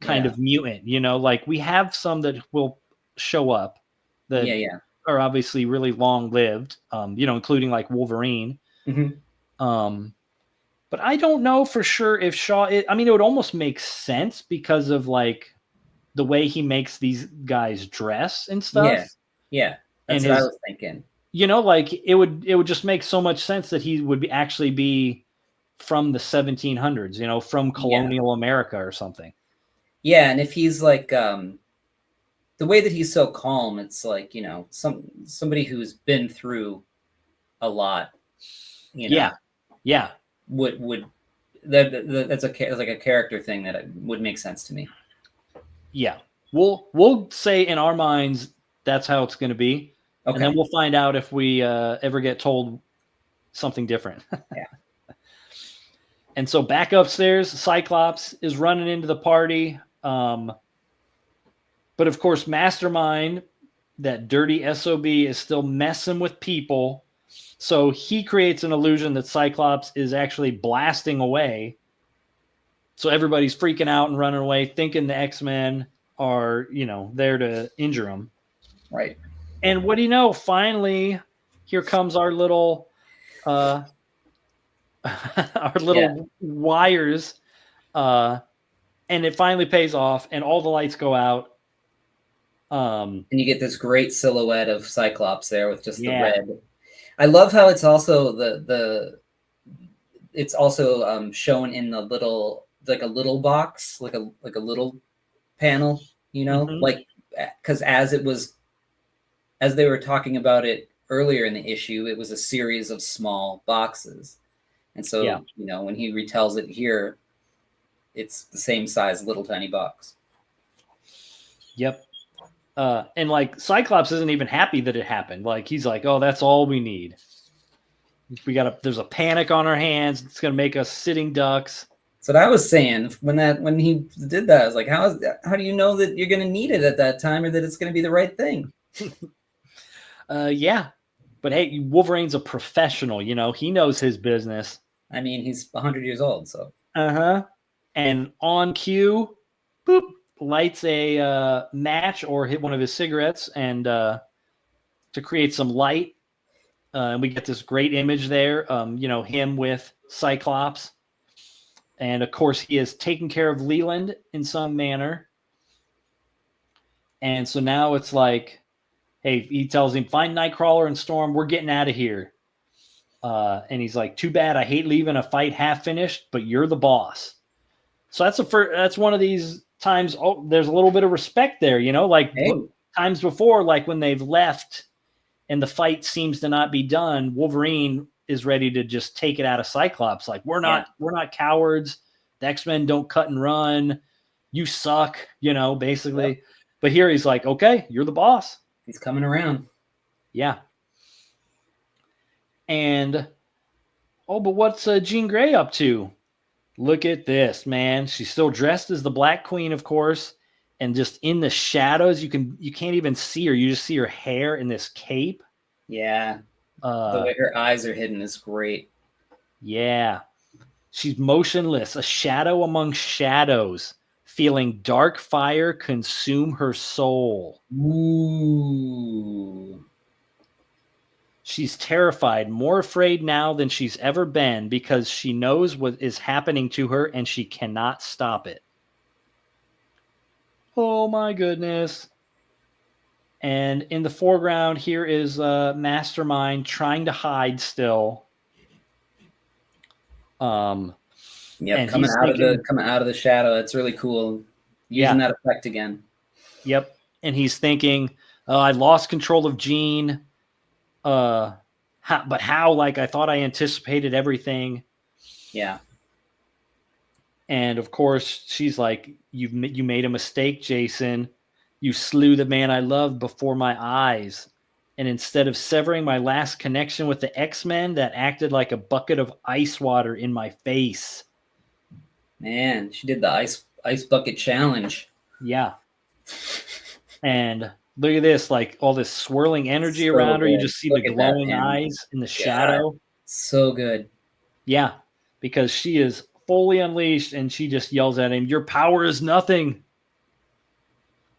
kind of mutant. Like we have some that will show up that are obviously really long lived. Including like Wolverine. Mm-hmm. But I don't know for sure if Shaw it would almost make sense because of like the way he makes these guys dress and stuff. Yeah. That's what I was thinking. Like it would just make so much sense that he would actually be from the 1700s, from colonial America or something. Yeah, and if he's like the way that he's so calm, it's like, somebody who's been through a lot, Yeah. Would that's like a character thing that would make sense to me. Yeah. We'll say in our minds that's how it's going to be. Okay. And then we'll find out if we ever get told something different. Yeah. And so back upstairs, Cyclops is running into the party. But of course, Mastermind, that dirty SOB, is still messing with people. So he creates an illusion that Cyclops is actually blasting away. So everybody's freaking out and running away, thinking the X-Men are, there to injure him. Right. And what do you know? Finally, here comes our little wires. And it finally pays off and all the lights go out. And you get this great silhouette of Cyclops there with just the red. I love how it's also it's also shown in the little, like a little box, like a little panel, like, because as they were talking about it earlier in the issue, it was a series of small boxes. And so, when he retells it here, it's the same size little tiny box. Yep. And like Cyclops isn't even happy that it happened. Like he's like, oh, that's all we need. There's a panic on our hands. It's going to make us sitting ducks. That's what I was saying when he did that. I was like, how do you know that you're going to need it at that time or that it's going to be the right thing? Yeah. But hey, Wolverine's a professional, you know, he knows his business. I mean, he's 100 years old, so. Uh-huh. And on cue, boop, lights a match or hit one of his cigarettes and to create some light. And we get this great image there, you know, him with Cyclops. And of course, he has taken care of Leland in some manner. And so now it's like, hey, he tells him, find Nightcrawler and Storm. We're getting out of here. And he's like, too bad. I hate leaving a fight half finished, but you're the boss. So that's one of these times. Oh, there's a little bit of respect there, you know, like times before, like when they've left and the fight seems to not be done, Wolverine is ready to just take it out of Cyclops. Like, we're not cowards. The X-Men don't cut and run. You suck, you know, basically. Yep. But here he's like, okay, you're the boss. He's coming around. Yeah. And, but what's Jean Grey up to? Look at this, man. She's still dressed as the Black Queen, of course. And just in the shadows, you can't even see her. You just see her hair in this cape. Yeah. The way her eyes are hidden is great. Yeah. She's motionless, a shadow among shadows, feeling dark fire consume her soul. Ooh. She's terrified, more afraid now than she's ever been because she knows what is happening to her and she cannot stop it. Oh my goodness. And in the foreground, here is Mastermind trying to hide still. Yep, coming out of the shadow. It's really cool. Using that effect again. Yep. And he's thinking, I lost control of Jean. But how? Like, I thought I anticipated everything. Yeah. And of course, she's like, you made a mistake, Jason. You slew the man I loved before my eyes. And instead of severing my last connection with the X-Men, that acted like a bucket of ice water in my face. Man, she did the ice bucket challenge. Yeah. And look at this, like all this swirling energy around her. You just see the glowing eyes in the shadow. So good. Yeah, because she is fully unleashed and she just yells at him, your power is nothing.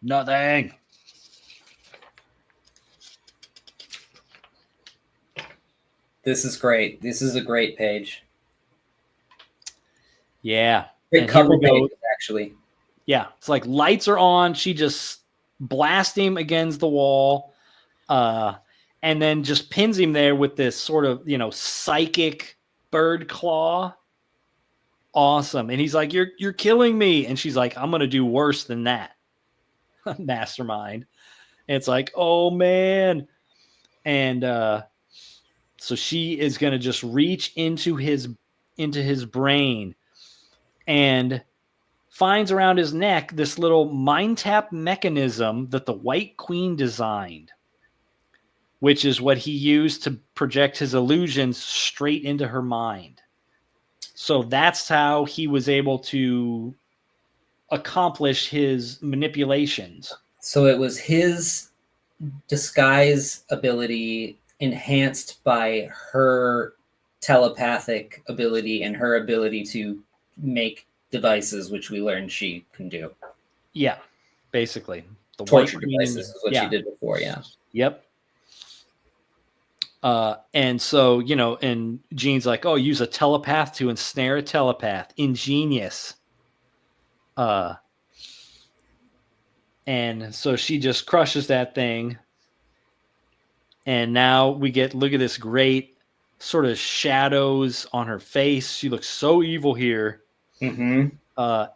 Nothing. This is great. This is a great page. Yeah. Great couple pages, actually. Yeah. It's like lights are on. She just blasts him against the wall. And then just pins him there with this sort of, you know, psychic bird claw. Awesome. And he's like, you're killing me. And she's like, I'm going to do worse than that. Mastermind. And it's like, oh man. And so she is going to just reach into his brain and finds around his neck this little mind tap mechanism that the White Queen designed, which is what he used to project his illusions straight into her mind. So that's how he was able to accomplish his manipulations. So it was his disguise ability enhanced by her telepathic ability and her ability to make devices, which we learned she can do. Yeah, basically. The torture devices is what she did before, Yep. And so, you know, and Jean's like, oh, use a telepath to ensnare a telepath. Ingenious. And so she just crushes that thing. And now we look at this great sort of shadows on her face. She looks so evil here. Mm-hmm.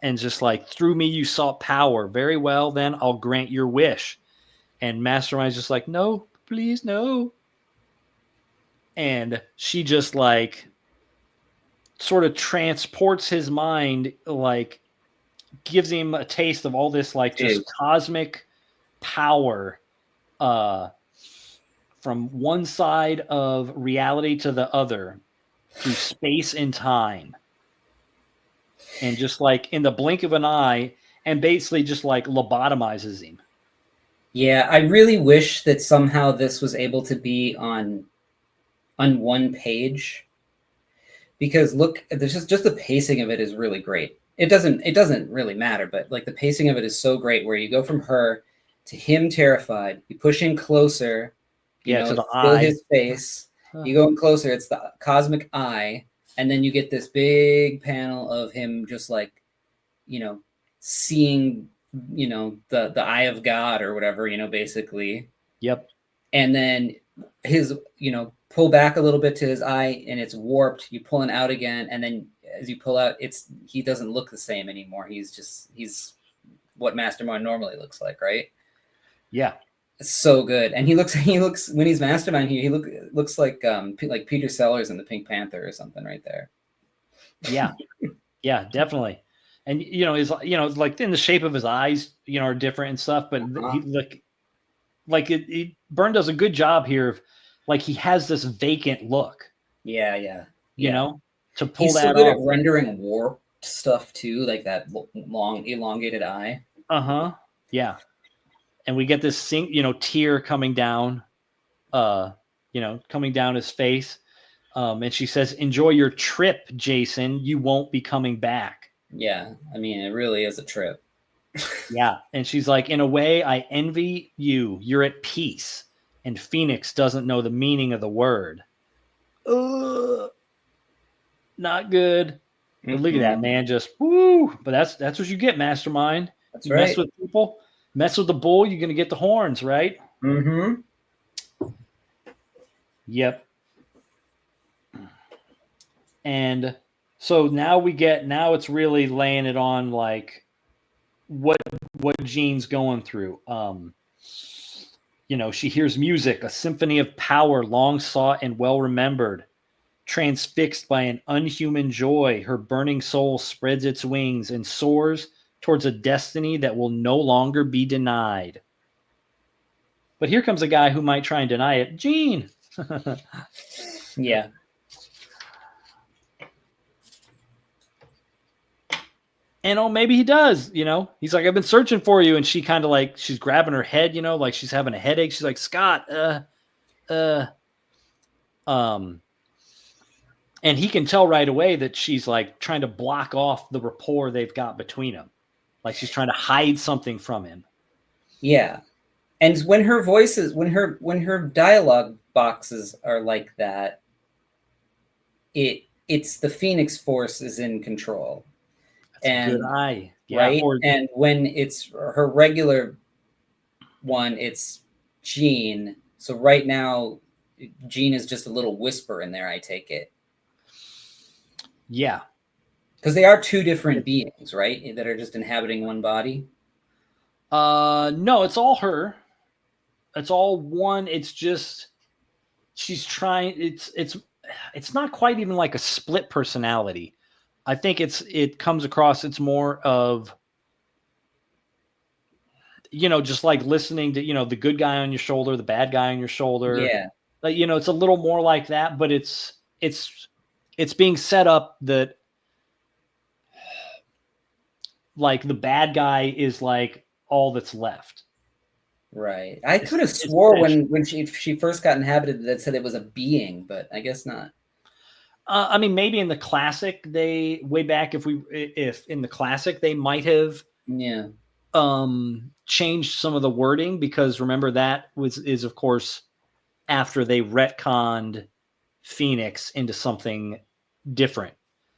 And just like, through me you sought power. Very well, then I'll grant your wish. And Mastermind's just like, no, please, no. And she just like sort of transports his mind like gives him a taste of all this like just cosmic power from one side of reality to the other through space and time. And just like in the blink of an eye, and basically just like lobotomizes him. Yeah, I really wish that somehow this was able to be on one page, because look, there's just the pacing of it is really great. It doesn't really matter, but like the pacing of it is so great, where you go from her to him terrified, you push in closer, you know, to the it's still eye. his face, you go in closer, it's the cosmic eye, and then you get this big panel of him just like, you know, seeing, you know, the eye of God or whatever, you know, basically. Yep. And then his, you know, pull back a little bit to his eye and it's warped. You pull it out again, and then as you pull out, he doesn't look the same anymore. He's what Mastermind normally looks like, right? Yeah. It's so good. And he looks when he's Mastermind here, he looks like Peter Sellers in the Pink Panther or something right there. Yeah. Yeah, definitely. And you know, is you know, like in the shape of his eyes, you know, are different and stuff, but he Byrne does a good job here of like he has this vacant look. Yeah. You know, to pull He's that so good off. at rendering warped stuff too, like that long elongated eye. Yeah. And we get this tear coming down, coming down his face. And she says, "Enjoy your trip, Jason. You won't be coming back." Yeah, I mean, it really is a trip. Yeah. And she's like, "In a way, I envy you. You're at peace. And Phoenix doesn't know the meaning of the word." Not good. But look at that, man. Just woo. But that's what you get, Mastermind. That's you right. Mess with people, mess with the bull, you're gonna get the horns, right? Mm-hmm. Yep. And so now it's really laying it on like what Jean's going through. She hears music, a symphony of power, long sought and well remembered. Transfixed by an unhuman joy, her burning soul spreads its wings and soars towards a destiny that will no longer be denied. But here comes a guy who might try and deny it. Jean. Yeah. And maybe he does, he's like, "I've been searching for you." And she kind of like, she's grabbing her head, like she's having a headache. She's like, "Scott, and he can tell right away that she's like trying to block off the rapport they've got between them. Like she's trying to hide something from him. Yeah. And when her voices, when her dialogue boxes are like that, it's the Phoenix Force is in control. That's a good eye. Yeah, right? And when it's her regular one, it's Jean. So right now, Jean is just a little whisper in there, I take it. Yeah. Because they are two different beings, right? That are just inhabiting one body. No, it's all her. It's all one. It's just she's trying. It's not quite even like a split personality. I think it comes across. It's more of just like listening to the good guy on your shoulder, the bad guy on your shoulder. Yeah. Like it's a little more like that, but it's being set up that like the bad guy is like all that's left. Right. I could have swore when she first got inhabited that said it was a being, but I guess not. I mean, maybe in the classic, they way back if in the classic they might have changed some of the wording, because remember that is of course after they retconned Phoenix into something different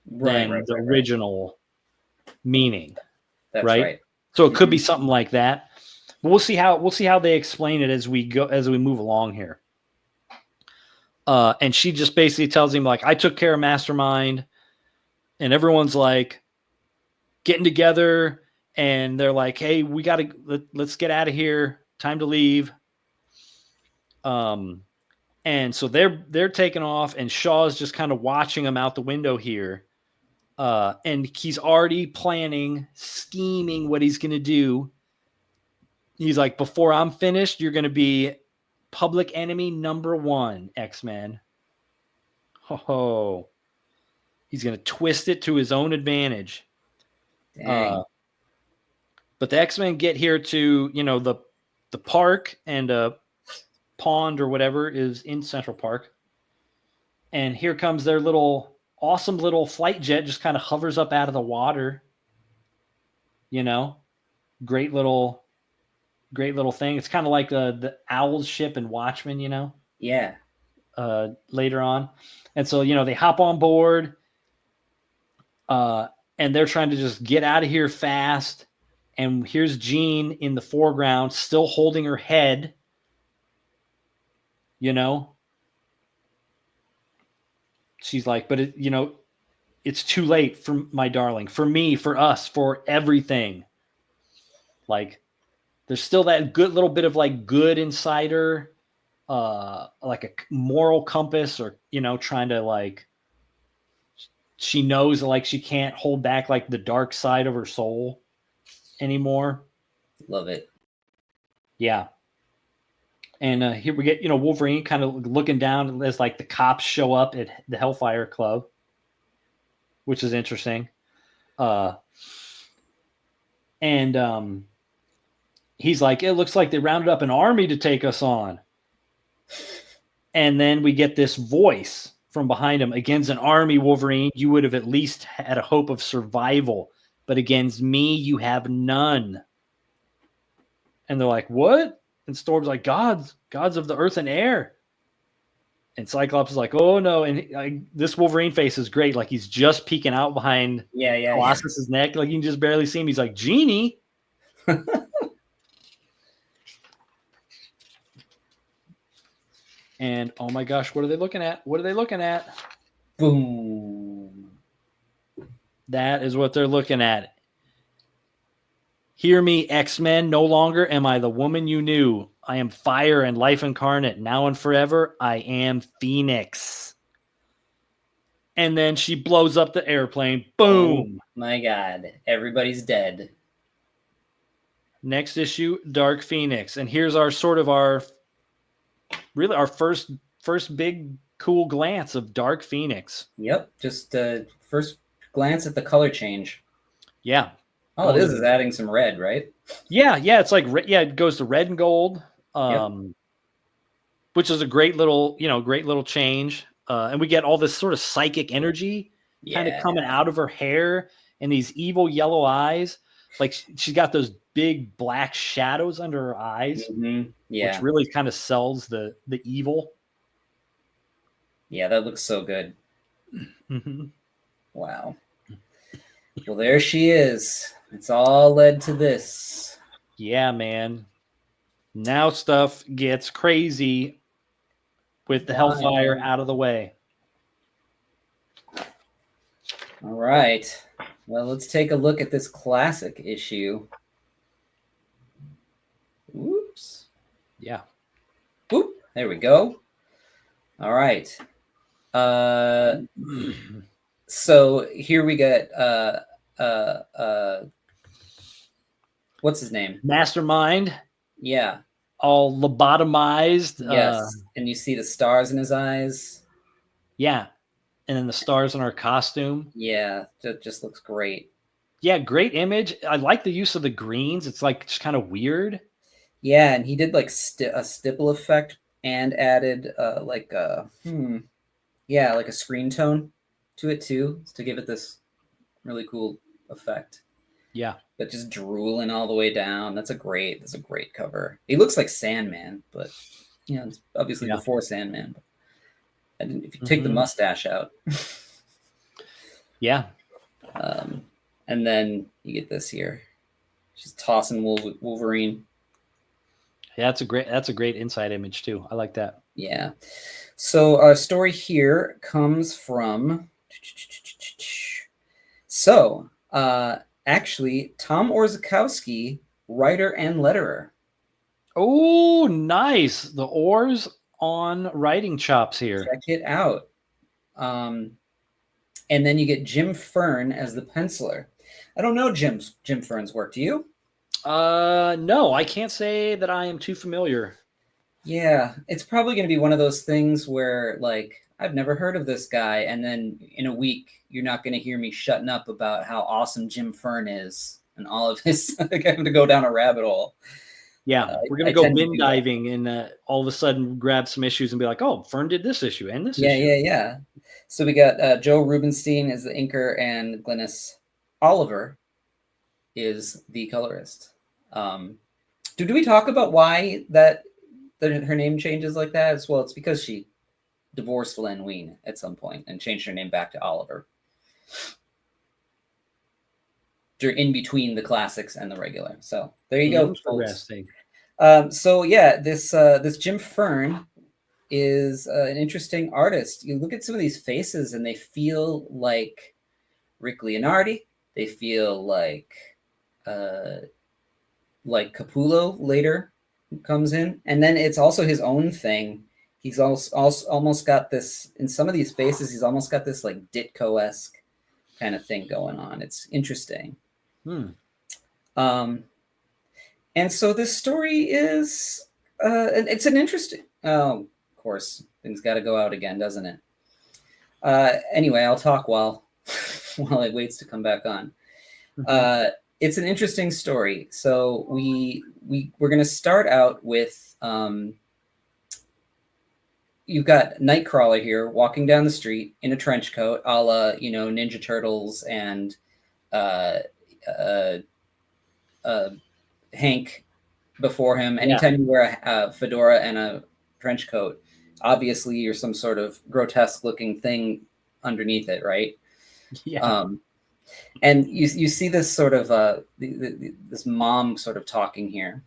than the original meaning. That's right. So it could be something like that. But we'll see how they explain it as we move along here. And she just basically tells him like, "I took care of Mastermind," and everyone's like getting together, and they're like, "Hey, let's get out of here. Time to leave." And so they're taking off, and Shaw's just kind of watching them out the window here. And he's already planning, scheming what he's going to do. He's like, before I'm finished, you're going to be public enemy number 1, X-Men. Ho. He's going to twist it to his own advantage. Dang. But the X-Men get here to, the park, and a pond or whatever is in Central Park. And here comes their awesome little flight jet, just kind of hovers up out of the water. Great little thing. It's kind of like the Owl's ship in Watchmen, Yeah. Later on. And so, they hop on board, and they're trying to just get out of here fast. And here's Jean in the foreground, still holding her head, She's like, but it's too late for my darling, for me, for us, for everything. Like, there's still that good little bit of like good inside her, like a moral compass, or, trying to like, she knows like she can't hold back like the dark side of her soul anymore. Love it. Yeah. And here we get, Wolverine kind of looking down as like the cops show up at the Hellfire Club, which is interesting. And he's like, it looks like they rounded up an army to take us on. And then we get this voice from behind him. Against an army, Wolverine, you would have at least had a hope of survival. But against me, you have none. And they're like, what? And Storm's like, gods of the earth and air. And Cyclops is like, oh no. And this Wolverine face is great. Like, he's just peeking out behind Colossus's neck. Like, you can just barely see him. He's like, Jeanie. And oh my gosh, what are they looking at? What are they looking at? Boom. That is what they're looking at. Hear me, X-Men. No longer am I the woman you knew. I am fire and life incarnate. Now and forever, I am Phoenix. And then she blows up the airplane. Boom. Oh my God. Everybody's dead. Next issue, Dark Phoenix. And here's our first big cool glance of Dark Phoenix. Yep. Just first glance at the color change. Yeah. Oh, this is adding some red, right? Yeah. It's like, it goes to red and gold, which is a great little change. And we get all this sort of psychic energy kind of coming out of her hair and these evil yellow eyes. Like, she's got those big black shadows under her eyes, which really kind of sells the evil. Yeah, that looks so good. Mm-hmm. Wow. Well, there she is. It's all led to this. Yeah, man. Now stuff gets crazy with the Hellfire out of the way. All right. Well, let's take a look at this classic issue. Whoops. Yeah. Whoop. There we go. All right. So here we get what's his name? Mastermind. Yeah. All lobotomized. Yes. And you see the stars in his eyes. Yeah. And then the stars in our costume. Yeah. That just looks great. Yeah. Great image. I like the use of the greens. It's like just kind of weird. Yeah. And he did like a stipple effect and added like a screen tone to it too, to give it this really cool effect. Yeah. But just drooling all the way down. That's a great cover. He looks like Sandman, but it's obviously before Sandman. But if you take the mustache out. Yeah. And then you get this here. She's tossing Wolverine. Yeah, that's a great inside image too. I like that. Yeah. So our story here comes from actually Tom Orzechowski, writer and letterer. Oh, nice. The oars on writing chops here. Check it out. And then you get Jim Fern as the penciler. I don't know Jim Fern's work. Do you? No, I can't say that I am too familiar. Yeah, it's probably going to be one of those things where, like, I've never heard of this guy, and then in a week, you're not going to hear me shutting up about how awesome Jim Fern is and all of his. Like, I'm going to go down a rabbit hole. Yeah, we're going to go bin diving and all of a sudden grab some issues and be like, oh, Fern did this issue and this issue. Yeah. So we got Joe Rubenstein as the inker, and Glynis Oliver is the colorist. Do we talk about why that her name changes like that as well? It's because she divorced Len Wein at some point and changed her name back to Oliver. They're in between the classics and the regular. So there you go. Interesting. So yeah, this Jim Fern is an interesting artist. You look at some of these faces and they feel like Rick Leonardi. They feel like Capullo later comes in, and then it's also his own thing. He's also almost got this in some of these faces. He's almost got this like Ditko-esque kind of thing going on. It's interesting. And so this story is it's an interesting. Oh, of course, things got to go out again, doesn't it? Anyway, I'll talk while it waits to come back on. It's an interesting story. So we're going to start out with you've got Nightcrawler here walking down the street in a trench coat, a la Ninja Turtles and Hank before him. Anytime you wear a fedora and a trench coat, obviously you're some sort of grotesque looking thing underneath it, right? Yeah. And you see this sort of this mom sort of talking here,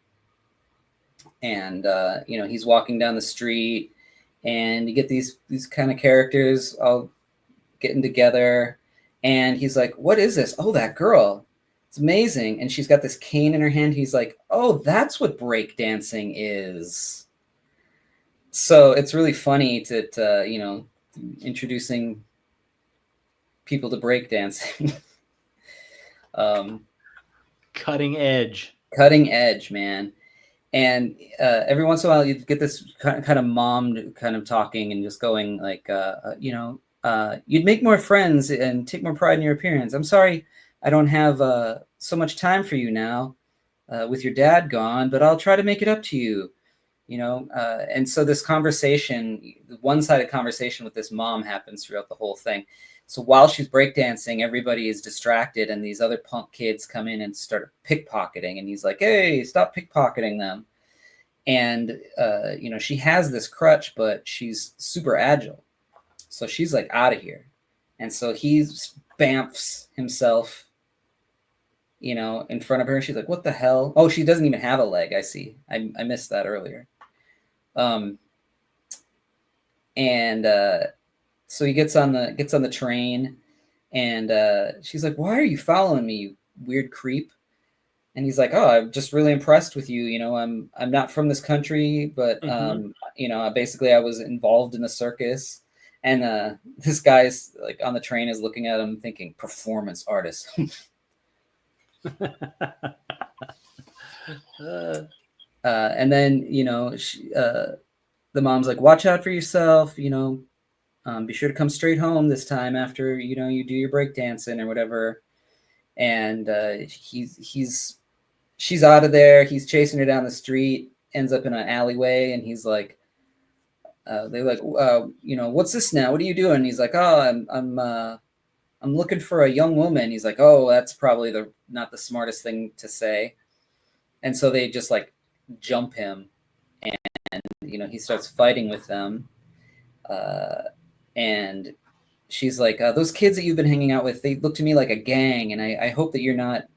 and he's walking down the street, and you get these kind of characters all getting together, and he's like, "What is this? Oh, that girl, it's amazing!" And she's got this cane in her hand. He's like, "Oh, that's what breakdancing is." So it's really funny to introducing people to breakdancing. Cutting edge, man. And every once in a while you get this kind of mom kind of talking and just going like, you'd make more friends and take more pride in your appearance. I'm sorry I don't have so much time for you now with your dad gone, but I'll try to make it up to you. And so this conversation, one-sided conversation with this mom happens throughout the whole thing. So while she's breakdancing, everybody is distracted, and these other punk kids come in and start pickpocketing. And he's like, "Hey, stop pickpocketing them!" And she has this crutch, but she's super agile, so she's like out of here. And so he bamfs himself, in front of her. And she's like, "What the hell?" Oh, she doesn't even have a leg. I see. I missed that earlier. So he gets on the train, and she's like, "Why are you following me, you weird creep?" And he's like, "Oh, I'm just really impressed with you. I'm not from this country, but basically I was involved in a circus." And this guy's like on the train is looking at him thinking, "Performance artist." And then the mom's like, "Watch out for yourself. Be sure to come straight home this time after you do your breakdancing or whatever." And she's out of there. He's chasing her down the street, ends up in an alleyway, and he's like, they're like, "What's this now? What are you doing?" And he's like, "Oh, I'm looking for a young woman." He's like, "Oh, that's probably not the smartest thing to say." And so they just like jump him, and he starts fighting with them. And she's like, "Those kids that you've been hanging out with, they look to me like a gang, and I hope that you're not,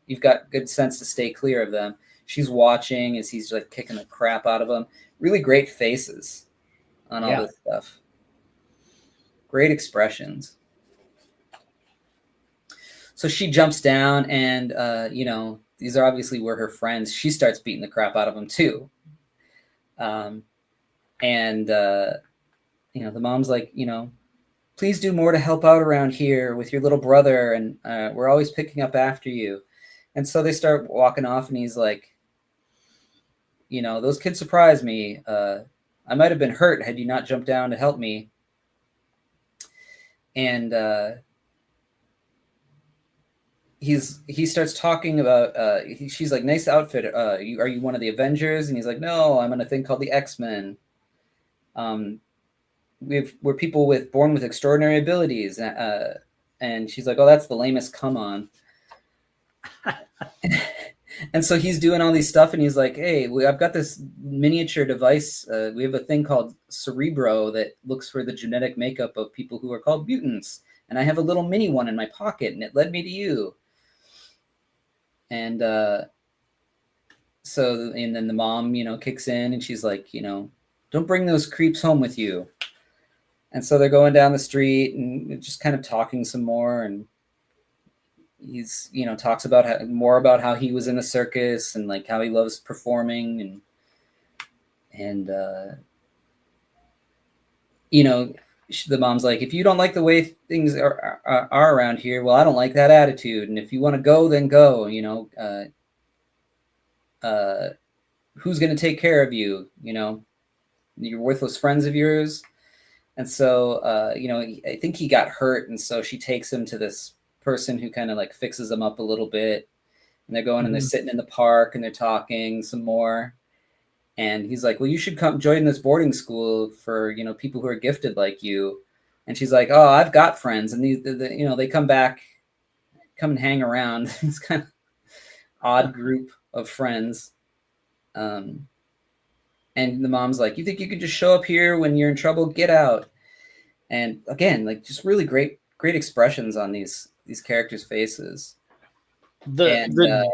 you've got good sense to stay clear of them." She's watching as he's like kicking the crap out of them. Really great faces on all this stuff. Great expressions. So she jumps down, and these are obviously were her friends. She starts beating the crap out of them too. The mom's like, please do more to help out around here with your little brother, and we're always picking up after you. And so they start walking off, and he's like, those kids surprised me. I might have been hurt had you not jumped down to help me. And he starts talking about, she's like, nice outfit. Are you one of the Avengers? And he's like, no, I'm on a thing called the X-Men. We're people born with extraordinary abilities. And she's like, oh, that's the lamest come on. And so he's doing all these stuff, and he's like, hey, I've got this miniature device. We have a thing called Cerebro that looks for the genetic makeup of people who are called mutants. And I have a little mini one in my pocket, and it led me to you. And then the mom, kicks in, and she's like, don't bring those creeps home with you. And so they're going down the street and just kind of talking some more, and he's talks about more about how he was in the circus and like how he loves performing, and the mom's like, if you don't like the way things are around here, well, I don't like that attitude, and if you want to go, then go. Who's going to take care of you? Your worthless friends of yours. And so I think he got hurt, and so she takes him to this person who kind of like fixes them up a little bit, and they're going and they're sitting in the park and they're talking some more, and he's like, well, you should come join this boarding school for people who are gifted like you. And she's like, oh, I've got friends, and they come and hang around. It's kind of odd group of friends. And the mom's like, you think you could just show up here when you're in trouble? Get out. And again, like, just really great expressions on these characters' faces. The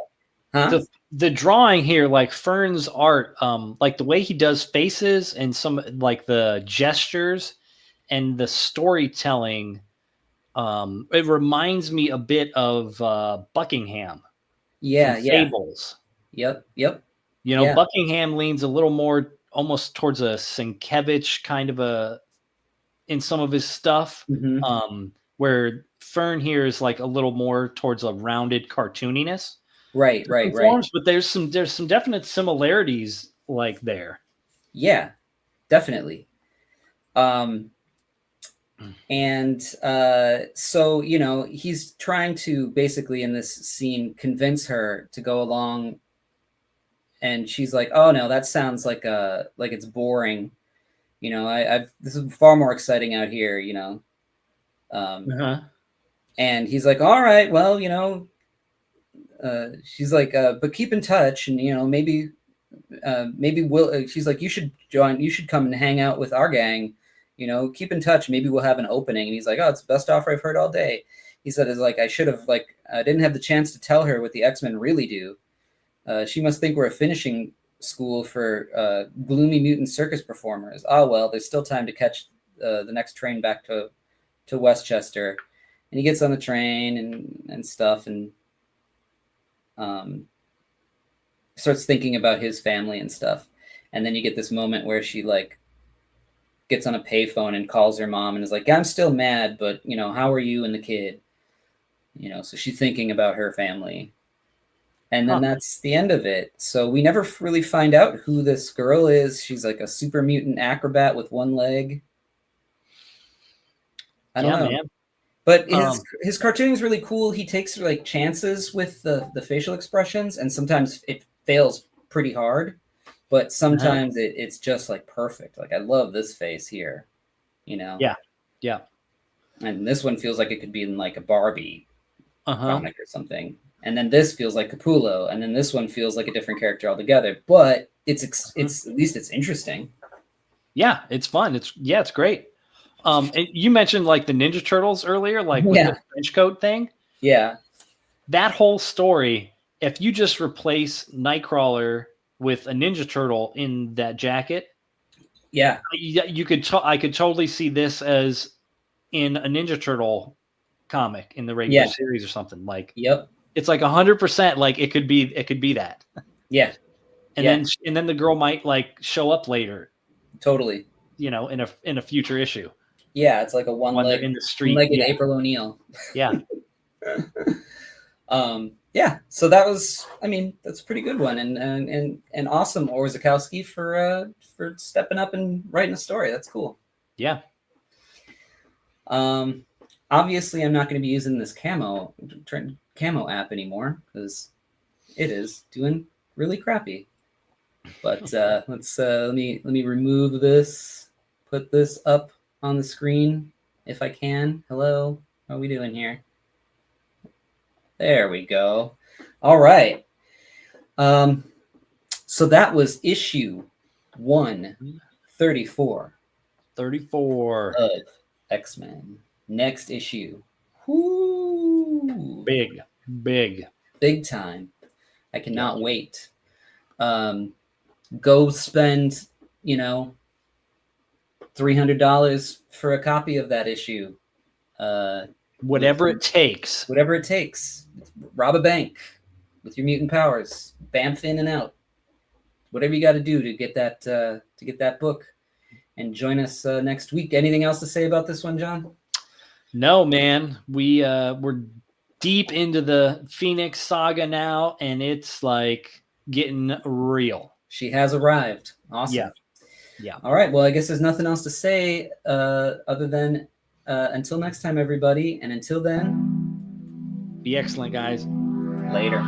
drawing here, like Fern's art, like the way he does faces and some like the gestures and the storytelling, it reminds me a bit of Buckingham. Fables. Yep. Buckingham leans a little more almost towards a Sienkiewicz kind of in some of his stuff, where Fern here is like a little more towards a rounded cartooniness. Right. But there's some definite similarities like there. Yeah, definitely. And so he's trying to basically in this scene convince her to go along, and she's like, oh no, that sounds like it's boring. This is far more exciting out here, And he's like, all right, well, she's like, but keep in touch, and maybe we'll. She's like, you should come and hang out with our gang. Keep in touch. Maybe we'll have an opening. And he's like, oh, it's the best offer I've heard all day. He said, it's like, I should have I didn't have the chance to tell her what the X-Men really do. She must think we're a finishing school for gloomy mutant circus performers. Oh, well, there's still time to catch the next train back to Westchester. And he gets on the train and stuff, and starts thinking about his family and stuff. And then you get this moment where she gets on a payphone and calls her mom and is like, I'm still mad, but how are you and the kid? So she's thinking about her family. And then that's the end of it. So we never really find out who this girl is. She's like a super mutant acrobat with one leg. I don't know. Man. But his cartooning is really cool. He takes chances with the facial expressions, and sometimes it fails pretty hard, but sometimes it's just perfect. I love this face here, Yeah. And this one feels like it could be in a Barbie comic or something. And then this feels like Capullo, and then this one feels like a different character altogether. But it's at least it's interesting. Yeah, it's fun. It's great. And you mentioned the Ninja Turtles earlier, with the trench coat thing. Yeah. That whole story, if you just replace Nightcrawler with a Ninja Turtle in that jacket, you could. I could totally see this as in a Ninja Turtle comic in the regular series or something. Yep. It's 100%. It could be that. Yeah. And then the girl might show up later. Totally. In a future issue. Yeah, it's like a when they're in the street. one-legged Yeah. April O'Neil. Yeah. Yeah, so that was, I mean, that's a pretty good one, and awesome, Orzakowski, for stepping up and writing a story. That's cool. Yeah. Obviously, I'm not going to be using this camo app anymore because it is doing really crappy. But let's let me remove this, put this up on the screen if I can. Hello, how are we doing here? There we go. All right. So that was issue 134. 34 of X-Men. Next issue. Woo! Big time. I cannot wait. Go spend, $300 for a copy of that issue. Whatever it takes. Whatever it takes. Rob a bank with your mutant powers. Bamf in and out. Whatever you got to do to get that book. And join us next week. Anything else to say about this one, John? No, man. We're deep into the Phoenix saga now, and it's like getting real. She has arrived. Awesome. Yeah. All right. Well, I guess there's nothing else to say other than until next time, everybody. And until then, be excellent, guys. Later.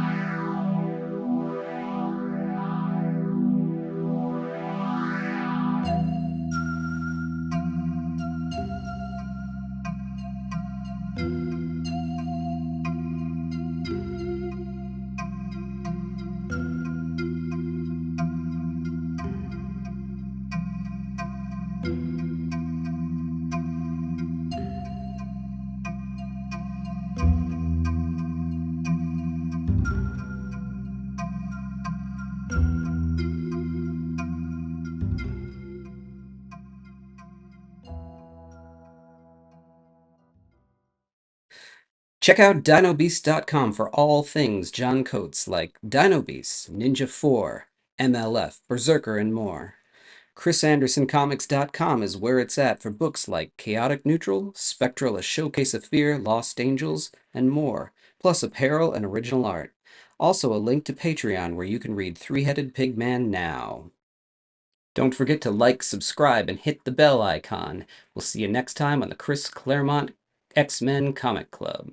Check out DinoBeast.com for all things John Coates like Dino Beast, Ninja 4, M.L.F, Berserker, and more. ChrisAndersonComics.com is where it's at for books like Chaotic Neutral, Spectral, A Showcase of Fear, Lost Angels, and more, plus apparel and original art. Also a link to Patreon where you can read Three-Headed Pigman now. Don't forget to like, subscribe, and hit the bell icon. We'll see you next time on the Chris Claremont X-Men Comic Club.